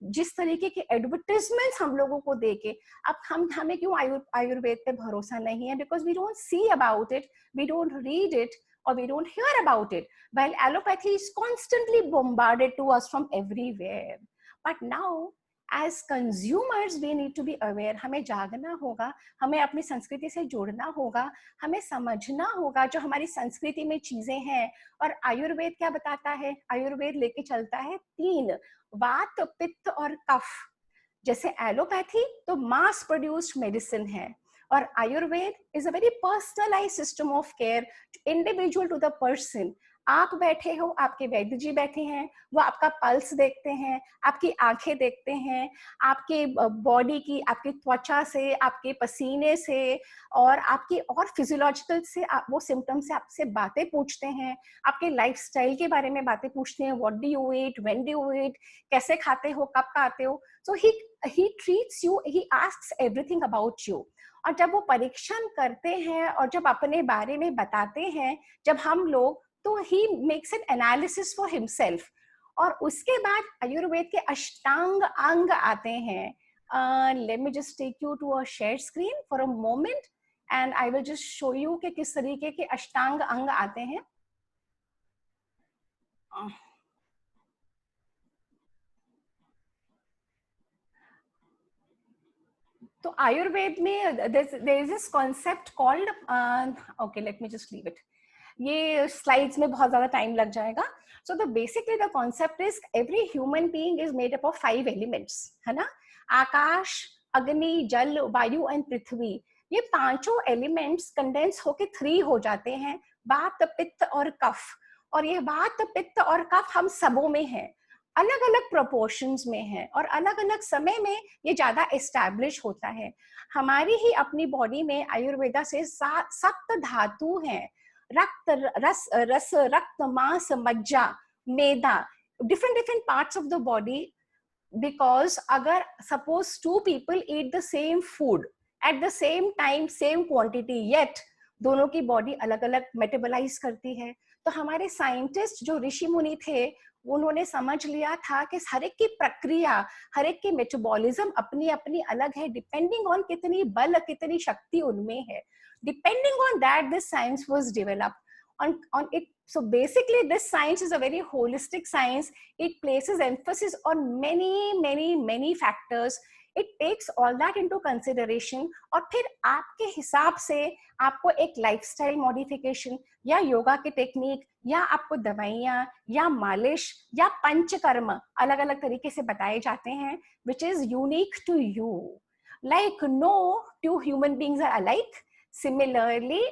जिस तरीके के एडवर्टाइजमेंट्स हम लोगों को देके, अब हमें क्यों आयुर्वेद पे भरोसा नहीं है? Because we don't see about it, we don't read it, or we don't hear about it, while allopathy is constantly bombarded to us from everywhere. But now as consumers we need to be aware. हमें जागना होगा, हमें अपनी संस्कृति से जुड़ना होगा, हमें समझना होगा जो हमारी संस्कृति में चीजें हैं. और आयुर्वेद क्या बताता है? आयुर्वेद लेके चलता है 3, वात, पित्त और कफ. जैसे एलोपैथी तो मास प्रोड्यूस्ड मेडिसिन है, और Ayurveda is a very personalised system of care, individual to the person. आप बैठे हो, आपके वैद्य जी बैठे हैं, वो आपका पल्स देखते हैं, आपकी आंखें देखते हैं, आपके बॉडी की, आपकी त्वचा से, आपके पसीने से और आपकी और फिजियोलॉजिकल से वो सिम्टम से आपसे बातें पूछते हैं, आपके लाइफस्टाइल के बारे में बातें पूछते हैं. What do you eat, when do you eat, कैसे खाते हो, कब खाते हो. So he treats you, he asks everything about you. और जब वो परीक्षण करते हैं और जब अपने बारे में बताते हैं जब हम लोग, तो he makes an analysis for himself. और उसके बाद आयुर्वेद के अष्टांग अंग आते हैं. Let me just take you to a share screen for a moment and I will just show you कि किस तरीके के अष्टांग अंग आते हैं. तो आयुर्वेद में there is this concept called okay, let me just leave it. ये स्लाइड्स में बहुत ज्यादा टाइम लग जाएगा. So the basically the concept is every human being is made up of 5 elements, है ना? आकाश, अग्नि, जल, वायु एंड पृथ्वी. ये पांचों एलिमेंट्स कंडेंस होके 3 हो जाते हैं, वात, पित्त और कफ. और ये वात, पित्त और कफ हम सबों में है, अलग अलग प्रोपोर्शंस में है और अलग अलग समय में ये ज्यादा एस्टैब्लिश होता है. हमारी ही अपनी बॉडी में आयुर्वेदा से 7 धातु हैं, रक्त, रस, रक्त, मांस, मज्जा, मेदा, different parts of the body. Because अगर suppose 2 people eat the same food at the same time, same quantity, yet दोनों की बॉडी अलग अलग मेटाबोलाइज करती है. तो हमारे साइंटिस्ट जो ऋषि मुनि थे उन्होंने समझ लिया था कि हर एक की प्रक्रिया, हर एक की मेटाबॉलिज्म अपनी अपनी अलग है, डिपेंडिंग ऑन कितनी बल, कितनी शक्ति उनमें है. Depending on that this science was developed. on it. So basically this science is a very holistic science. It places emphasis on many factors. It takes all that into consideration, और फिर आपके हिसाब से आपको एक लाइफस्टाइल मॉडिफिकेशन या योगा के technique या आपको दवाइयाँ या मालिश या पंचकर्म अलग अलग तरीके से बताए जाते हैं, which is unique to you. Like no two human beings are alike. Similarly,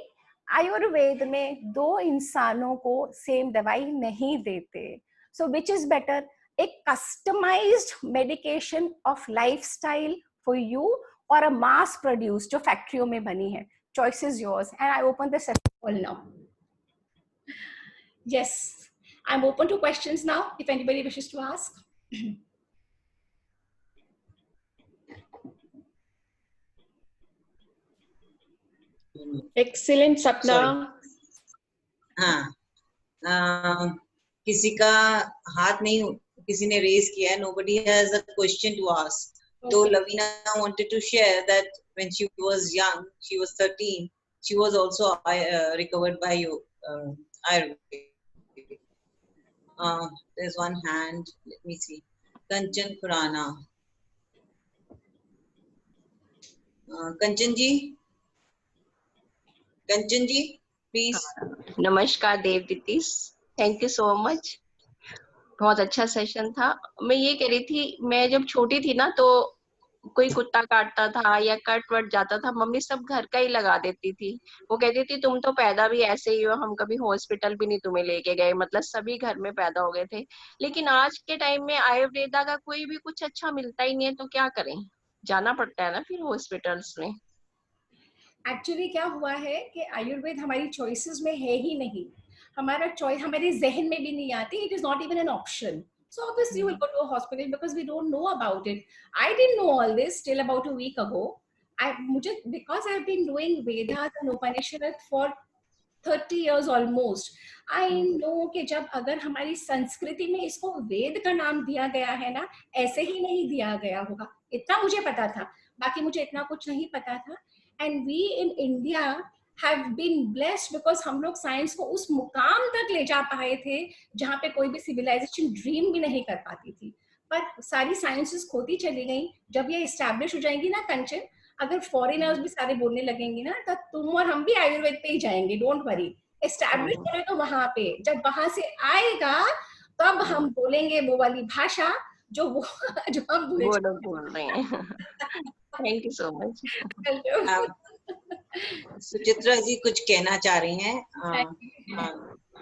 Ayurveda में दो इंसानों को सेम दवाई नहीं देते. So which is better? एक customized medication of lifestyle for you और a mass produced जो फैक्ट्रियों में बनी है. Choice is yours. And I open the session poll now. Yes, I'm open to questions now if anybody wishes to ask. Excellent, Sapna. हाँ, किसी का हाथ नहीं, किसी ने रेज किया है. Nobody has a question to ask. So Lavina wanted to share that when she was young, she was 13, she was also recovered by you, Ayurvedic. There's one hand. Let me see. Kanchan Khurana. Kanchan ji, please. नमस्कार देवदीदी, thank you so much. बहुत अच्छा session था. मैं ये कह रही थी, मैं जब छोटी थी ना तो कोई कुत्ता काटता था या कट वट जाता था, मम्मी सब घर का ही लगा देती थी. वो कहती थी तुम तो पैदा भी ऐसे ही हो, हम कभी हॉस्पिटल भी नहीं तुम्हें लेके गए, मतलब सभी घर में पैदा हो गए थे. लेकिन आज के टाइम में आयुर्वेदा का कोई भी कुछ अच्छा मिलता ही नहीं है, तो क्या करें, जाना पड़ता है ना फिर हॉस्पिटल्स में. एक्चुअली क्या हुआ है कि आयुर्वेद हमारी चॉइसेस में है ही नहीं. हमारा चॉइस हमारे जहन में भी नहीं आती. It is not even an option. So obviously you will go to a hospital because we don't know about it. I didn't know all this till about a week ago. Because I've been doing Vedas and Upanishads for 30 years almost. I know कि जब अगर हमारी संस्कृति में इसको वेद का नाम दिया गया है ना, ऐसे ही नहीं दिया गया होगा. इतना मुझे पता था, बाकी मुझे इतना कुछ नहीं पता था. And we in India have been blessed because हम लोग साइंस को उस मुकाम तक ले जा पाए थे जहाँ पे कोई भी सिविलाइजेशन ड्रीम भी नहीं कर पाती थी. पर सारी साइंसेस खोती चली गई. जब ये एस्टैब्लिश हो जाएंगी ना कंचन, अगर फॉरेनर्स भी सारे बोलने लगेंगे ना, तो तुम और हम भी आयुर्वेद पे ही जाएंगे. Don't worry. एस्टैब्लिश करें तो वहां पे, जब वहां से आएगा तब हम बोलेंगे वो वाली भाषा जो हम बोल रहे हैं. Thank you so much. Suchitra ji कुछ कहना चाह रही हैं.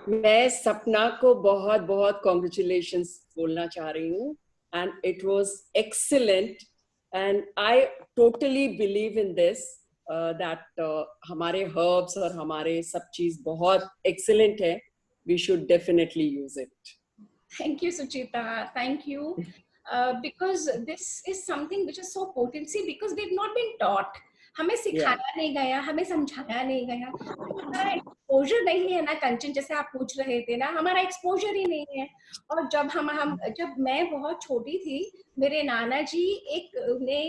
मैं सपना को बहुत बहुत कॉन्ग्रेचुलेशंस बोलना चाह रही हूँ. And it was excellent and I totally believe in this that हमारे हर्ब्स और हमारे सब चीज बहुत एक्सीलेंट है. We should definitely use it. Thank you, Suchita. Thank you. Because this is something which is so potent. See, because we've not been taught. हमें सिखाया नहीं गया, हमें समझाया नहीं गया. हमारा एक्सपोजर नहीं है ना कंचन, जैसे आप पूछ रहे थे ना, हमारा एक्सपोजर ही नहीं है. और जब मैं बहुत छोटी थी, मेरे नाना जी ने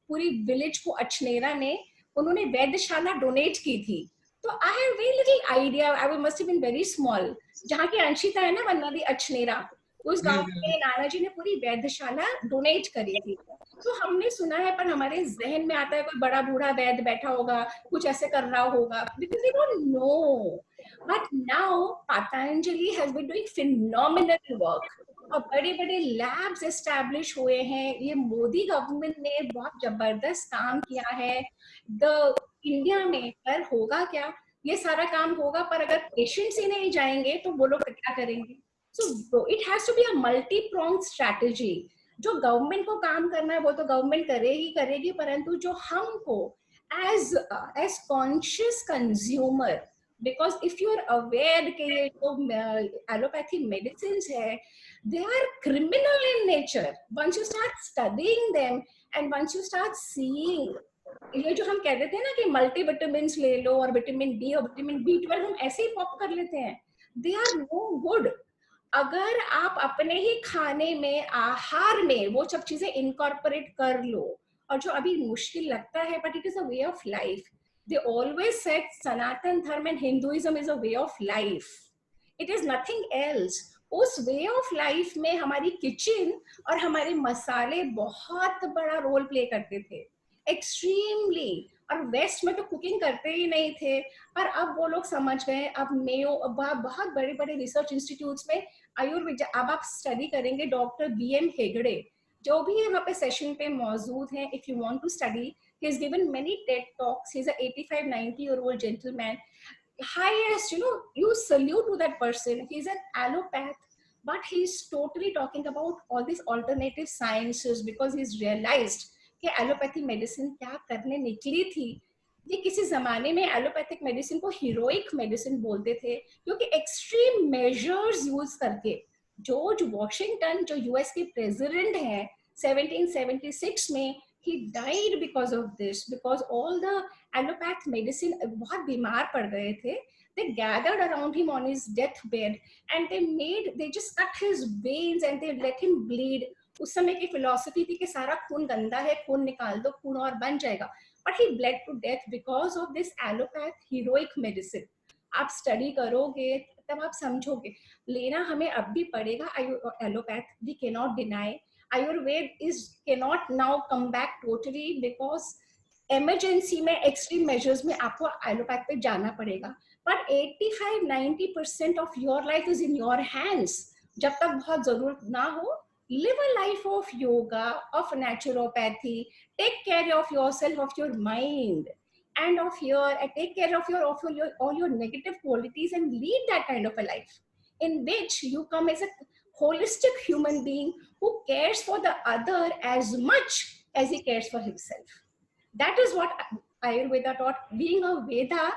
पूरी विलेज को अछनेरा ने उन्होंने वैद्यशाला डोनेट की थी. तो I have very little idea. I must have been very small. जहाँ की अंशिता है ना, वन्नादी अछनेरा, उस गांव के नाना जी ने पूरी वैद्यशाला डोनेट करी थी. तो हमने सुना है, पर हमारे जहन में आता है कोई बड़ा बूढ़ा वैद्य बैठा होगा, कुछ ऐसे कर रहा होगा, because we don't know. But now Patanjali has been doing phenomenal work. और बड़े बड़े लैब्स एस्टैब्लिश हुए हैं. ये मोदी गवर्नमेंट ने बहुत जबरदस्त काम किया है इंडिया में. पर होगा क्या, ये सारा काम होगा, पर अगर पेशेंट्स ही नहीं जाएंगे तो वो लोग क्या करेंगे. So it has to be a multi-pronged strategy. जो गवर्नमेंट को काम करना है वो तो गवर्नमेंट करेगी, परंतु जो हमको as conscious consumer, because if you are aware कि ये जो एलोपैथी मेडिसिन है, they are criminal in nature. Once you start studying them and once you start seeing, ये जो हम कहते थे ना कि मल्टी विटामिन ले लो और विटामिन डी और विटामिन B12 हम ऐसे ही पॉप कर लेते हैं. They are no good. अगर आप अपने ही खाने में, आहार में वो सब चीजें इनकॉर्पोरेट कर लो, और जो अभी मुश्किल लगता है, but it is a way of life. they always said Sanatan Dharma and Hinduism is a way of life. It is nothing else. उस वे ऑफ लाइफ में हमारी किचन और हमारे मसाले बहुत बड़ा रोल प्ले करते थे, एक्सट्रीमली. और वेस्ट में तो कुकिंग करते ही नहीं थे, पर अब वो लोग समझ गए. अब मेयो, बहुत बड़े बड़े रिसर्च इंस्टीट्यूट्स में आयुर्वेद, अब आप स्टडी करेंगे, डॉक्टर BM हेगड़े जो भी यहाँ पे सेशन पे मौजूद हैं, if you want to study, he has given many TED talks. He is a 85-90-year-old gentleman. Highest, you salute to that person. He's an allopath, but he's totally talking about all these alternative sciences because he's realized कि allopathic medicine क्या करने निकली थी. ये किसी जमाने में allopathic medicine को हीरोइक मेडिसिन बोलते थे, क्योंकि एक्सट्रीम मेजर्स यूज करके जॉर्ज वॉशिंगटन जो यूएस के प्रेसिडेंट हैं 1776 में, he died because of this, because all the allopath medicine, बहुत बीमार पड़ गए थे. They gathered around him on his deathbed and they just cut his veins and they let him bleed. उस समय की फिलॉसफी थी कि सारा खून गंदा है, खून निकाल दो, खून और बन जाएगा. But he bled to death because of this allopath heroic medicine. आप स्टडी करोगे तब आप समझोगे. लेना हमें अब भी पड़ेगा allopath, we cannot deny. Ayurveda cannot now come back totally because emergency में extreme measures में आपको एलोपैथ पे जाना पड़ेगा. But 85-90% of your life is in your hands. जब तक बहुत जरूरत ना हो, live a life of yoga, of naturopathy. Take care of yourself, of your mind, and take care of all your negative qualities, and lead that kind of a life in which you come as a holistic human being who cares for the other as much as he cares for himself. That is what Ayurveda taught. Being a Veda,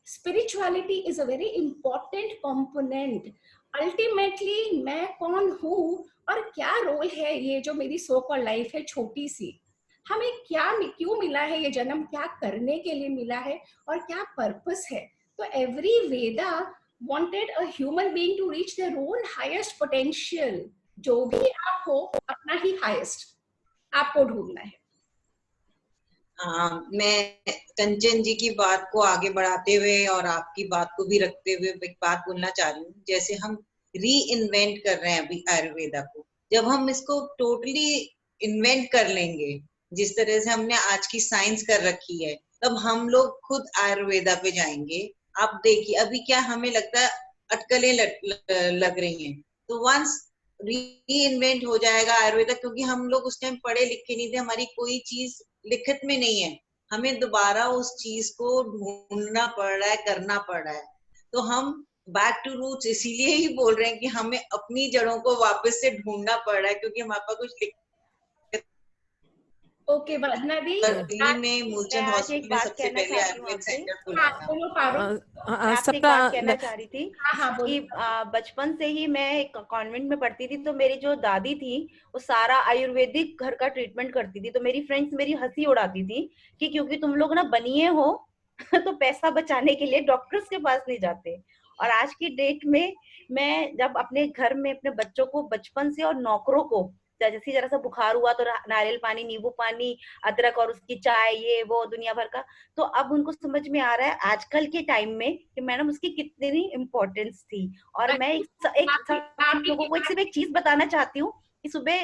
spirituality is a very important component. Ultimately, मैं कौन हूँ और क्या role है ये जो मेरी so called life है छोटी सी, हमें क्यों मिला है ये जन्म, क्या करने के लिए मिला है और क्या पर्पस है. तो every Veda wanted a human being to reach their own highest potential. जो भी आप हो, अपना ही highest आपको ढूंढना है. मैं कंचन जी की बात को आगे बढ़ाते हुए और आपकी बात को भी रखते हुए एक बात बोलना चाह रही हूँ. जैसे हम री इन्वेंट कर रहे हैं अभी आयुर्वेदा को, जब हम इसको टोटली इन्वेंट कर लेंगे जिस तरह से हमने आज की साइंस कर रखी है, तब हम लोग खुद आयुर्वेदा पे जाएंगे. आप देखिए अभी क्या हमें लगता है अटकलें लग रही हैं, तो वंस री इन्वेंट हो जाएगा आयुर्वेदा, क्योंकि हम लोग उस टाइम पढ़े लिखे नहीं थे, हमारी कोई चीज लिखित में नहीं है, हमें दोबारा उस चीज को ढूंढना पड़ रहा है, करना पड़ रहा है. तो हम बैक टू रूट्स इसीलिए ही बोल रहे हैं कि हमें अपनी जड़ों को वापस से ढूंढना पड़ रहा है, क्योंकि हमारे पास कुछ ओके वंदना दी, दिल्ली में मूलचंद हॉस्पिटल में सबसे पहले आयुर्वेद सेंटर खुला था. सपना कहना चाह रही थी कि बचपन से ही मैं एक कॉन्वेंट में पढ़ती थी, तो मेरी जो दादी थी वो सारा आयुर्वेदिक घर का ट्रीटमेंट करती थी. तो मेरी फ्रेंड्स मेरी हंसी उड़ाती थी कि क्योंकि तुम लोग ना बनिए हो तो पैसा बचाने के लिए डॉक्टर्स के पास नहीं जाते. और आज की डेट में मैं जब अपने घर में अपने बच्चों को बचपन से और नौकरों को जैसे जरा सा बुखार हुआ तो नारियल पानी, नींबू पानी, अदरक और उसकी चाय, ये वो दुनिया भर का, तो अब उनको समझ में आ रहा है आजकल के टाइम में कि मैडम उसकी कितनी इम्पोर्टेंस थी. और मैं आप लोगों को सिर्फ एक चीज बताना चाहती हूँ कि सुबह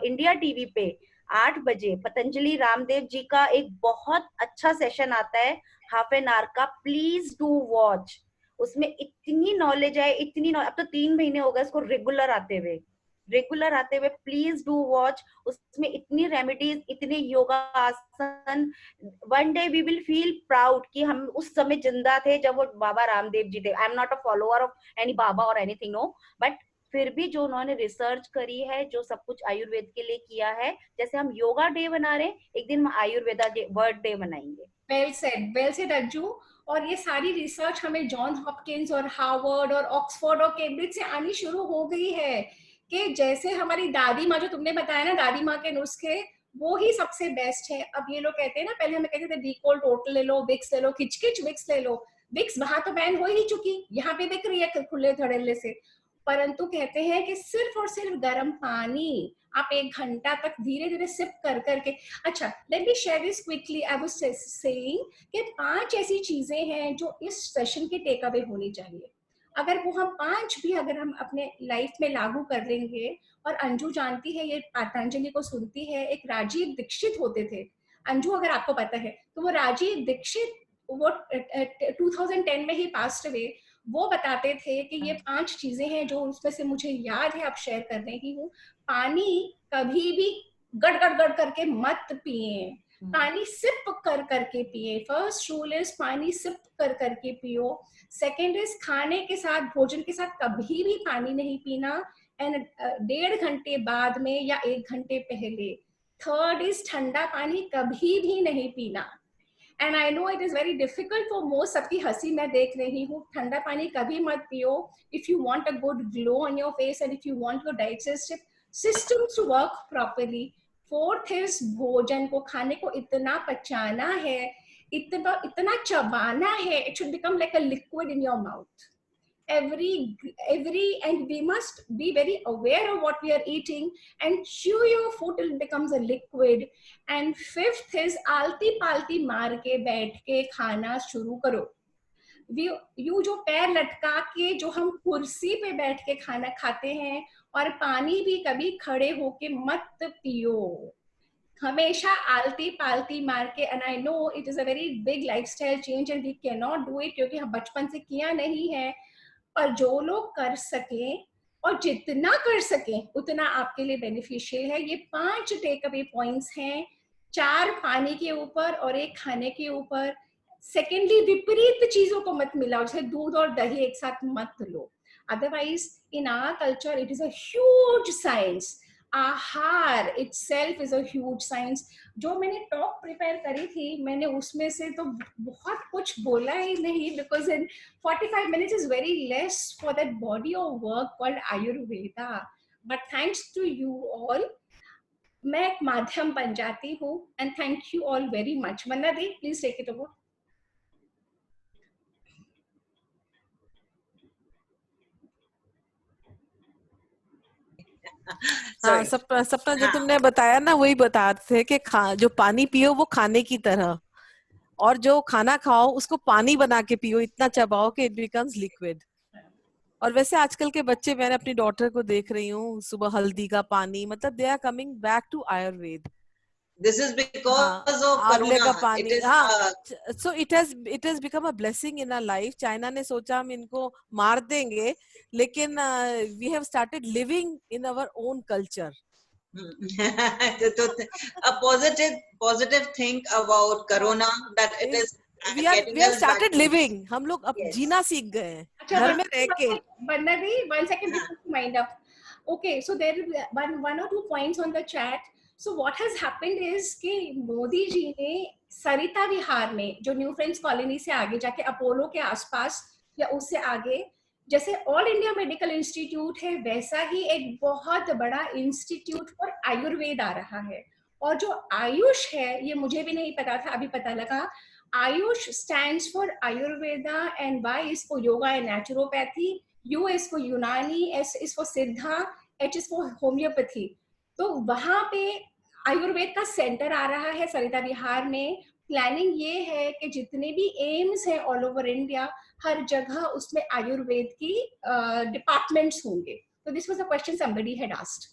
इंडिया टीवी पे 8 बजे पतंजलि रामदेव जी का एक बहुत अच्छा सेशन आता है, हाफ एन आवर का. Please do watch. उसमें इतनी नॉलेज है, अब तो 3 महीने हो गए इसको रेगुलर आते हुए. Please do watch. उसमें इतनी रेमेडीज, इतने योगा आसन. One day we will feel proud कि हम उस समय जिंदा थे जब वो बाबा रामदेव जी थे. I am not a follower of any baba और एनीथिंग, नो, बट फिर भी जो उन्होंने रिसर्च करी है, जो सब कुछ आयुर्वेद के लिए किया है, जैसे हम योगा डे बना रहे हैं, एक दिन हम आयुर्वेदा वर्ल्ड डे मनाएंगे. Well said Ajju. और ये सारी रिसर्च हमें जॉन हॉपकिंस और हार्वर्ड और ऑक्सफोर्ड और कैम्ब्रिज से आनी शुरू हो गई है कि जैसे हमारी दादी माँ, जो तुमने बताया ना, दादी माँ के नुस्खे वो ही सबसे बेस्ट है. अब ये लोग कहते हैं ना, पहले हमें कहते थे डिकोल टोटल ले लो, विक्स ले लो, किचकिच विक्स ले लो. विक्स वहां तो बैन हो ही चुकी, यहाँ पे बिक रही है खुले धड़ल्ले से. परंतु कहते हैं कि सिर्फ और सिर्फ गर्म पानी आप 1 घंटा तक धीरे धीरे सिप कर करके। अच्छा, let me share this quickly. I was saying कि 5 ऐसी चीजें हैं जो इस सेशन के टेक अवे होनी चाहिए। अगर वो हम 5 भी अगर हम अपने लाइफ में लागू कर लेंगे, और अंजू जानती है, ये पतंजलि को सुनती है, एक राजीव दीक्षित होते थे, अंजू अगर आपको पता है तो वो राजीव दीक्षित, वो 2010 में ही पास्ट अवे, वो बताते थे कि ये 5 चीजें हैं जो उसमें से मुझे याद है अब शेयर करने की हूँ। पानी कभी भी गड़ गड़ गड़ करके मत पिए, पानी सिप कर करके पिए। फर्स्ट रूल इज पानी सिप कर करके पियो। सेकेंड इज खाने के साथ, भोजन के साथ कभी भी पानी नहीं पीना, एंड 1.5 घंटे बाद में या 1 घंटे पहले। थर्ड इज ठंडा पानी कभी भी नहीं पीना। And I know it is very difficult for most, सबकी हंसी मैं देख रही हूँ। ठंडा पानी कभी मत पियो if you want a good glow on your face and if you want your digestive system to work properly. Fourth is भोजन को, खाने को इतना पचाना है, इतना चबाना है, it should become like a liquid in your mouth every and we must be very aware of what we are eating and chew your food till it becomes a liquid. And fifth is आलती पालती मार के बैठ के खाना शुरू करो। You जो पैर लटका के जो हम कुर्सी पे बैठ के खाना खाते हैं, और पानी भी कभी खड़े होके मत पियो, हमेशा आलती पालती मार के। And I know it is a very big lifestyle change and we can not do it, क्योंकि हम बचपन से किया नहीं है। पर जो लोग कर सकें और जितना कर सकें उतना आपके लिए बेनिफिशियल है। ये 5 टेक अवे पॉइंट्स हैं, 4 पानी के ऊपर और 1 खाने के ऊपर। सेकेंडली, विपरीत चीजों को मत मिलाओ, जैसे दूध और दही एक साथ मत लो। Otherwise in our culture it is a huge science. Aahar itself is a huge science। जो मैंने टॉक प्रिपेयर करी थी, मैंने उसमें से तो बहुत कुछ बोला ही नहीं, because in 45 minutes is very less for that body of work called Ayurveda। But thanks to you all, मैं एक माध्यम बन जाती हूँ, and thank you all very much। Vandana the, please take it over। हाँ, सपना जो तुमने बताया ना, वही बताते थे कि जो पानी पियो वो खाने की तरह, और जो खाना खाओ उसको पानी बना के पियो, इतना चबाओ कि इट बिकम्स लिक्विड। और वैसे आजकल के बच्चे, मैंने अपनी डॉटर को देख रही हूँ, सुबह हल्दी का पानी, मतलब they are coming back to Ayurveda. This is because of आंवले का Corona. पानी, It is, हाँ। So it has become a blessing in our life। China ने सोचा हम इनको मार देंगे, लेकिन we have started living in our own culture। a positive thing about Corona that it is we have started living। हम लोग अब Yes. जीना सीख गए हैं अच्छा, घर में रह के। वंदना दी, 1 second before you wind up। Okay, so there is one or two points on the chat। So what has happened is कि मोदी जी ने सरिता विहार में, जो न्यू फ्रेंड्स कॉलोनी से आगे जाके अपोलो के आसपास या उससे आगे, जैसे ऑल इंडिया मेडिकल इंस्टीट्यूट है, वैसा ही एक बहुत बड़ा इंस्टीट्यूट फॉर आयुर्वेद आ रहा है। और जो आयुष है, ये मुझे भी नहीं पता था, अभी पता लगा। AYUSH stands for Ayurveda, and Y is for yoga and naturopathy, U is for Unani, S is for Siddha, H is for homeopathy. तो वहां पे आयुर्वेद का सेंटर आ रहा है सरिता विहार में। प्लानिंग ये है कि जितने भी एम्स हैं ऑल ओवर इंडिया, हर जगह उसमें आयुर्वेद की डिपार्टमेंट्स होंगे। तो this was a question somebody had asked.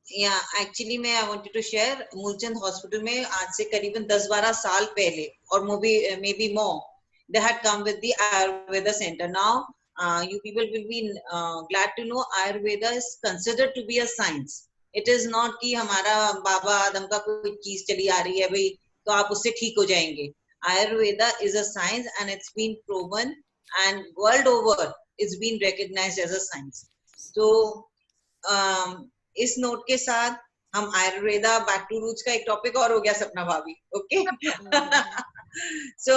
Yeah, actually मैं I wanted to share, Moolchand hospital में आज से करीबन 10-12 साल पहले, और maybe more, they had come with the Ayurveda center. Now you people will be glad to know Ayurveda is considered to be a science। It is not कि हमारा बाबा आदम का कोई चीज चली आ रही है भाई तो आप उससे ठीक हो जाएंगे। Ayurveda is a science and it's been proven and world over it's been recognized as a science। So इस नोट के साथ हम आयुर्वेदा बैक टू रूट्स का एक टॉपिक और हो गया सपना भाभी। ओके सो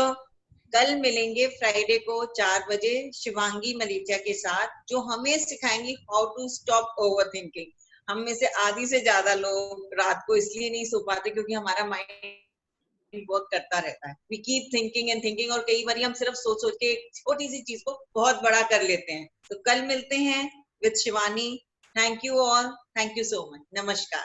कल मिलेंगे फ्राइडे को 4 बजे शिवांगी मलेचा के साथ, जो हमें सिखाएंगी how to stop overthinking. हम में से आधी से ज्यादा लोग रात को इसलिए नहीं सो पाते क्योंकि हमारा माइंड वर्क करता रहता है। We keep thinking and thinking, और कई बार हम सिर्फ सोच सोच के छोटी सी चीज को बहुत बड़ा कर लेते हैं। तो कल मिलते हैं with Shivani. Thank you all. Thank you so much. Namaskar.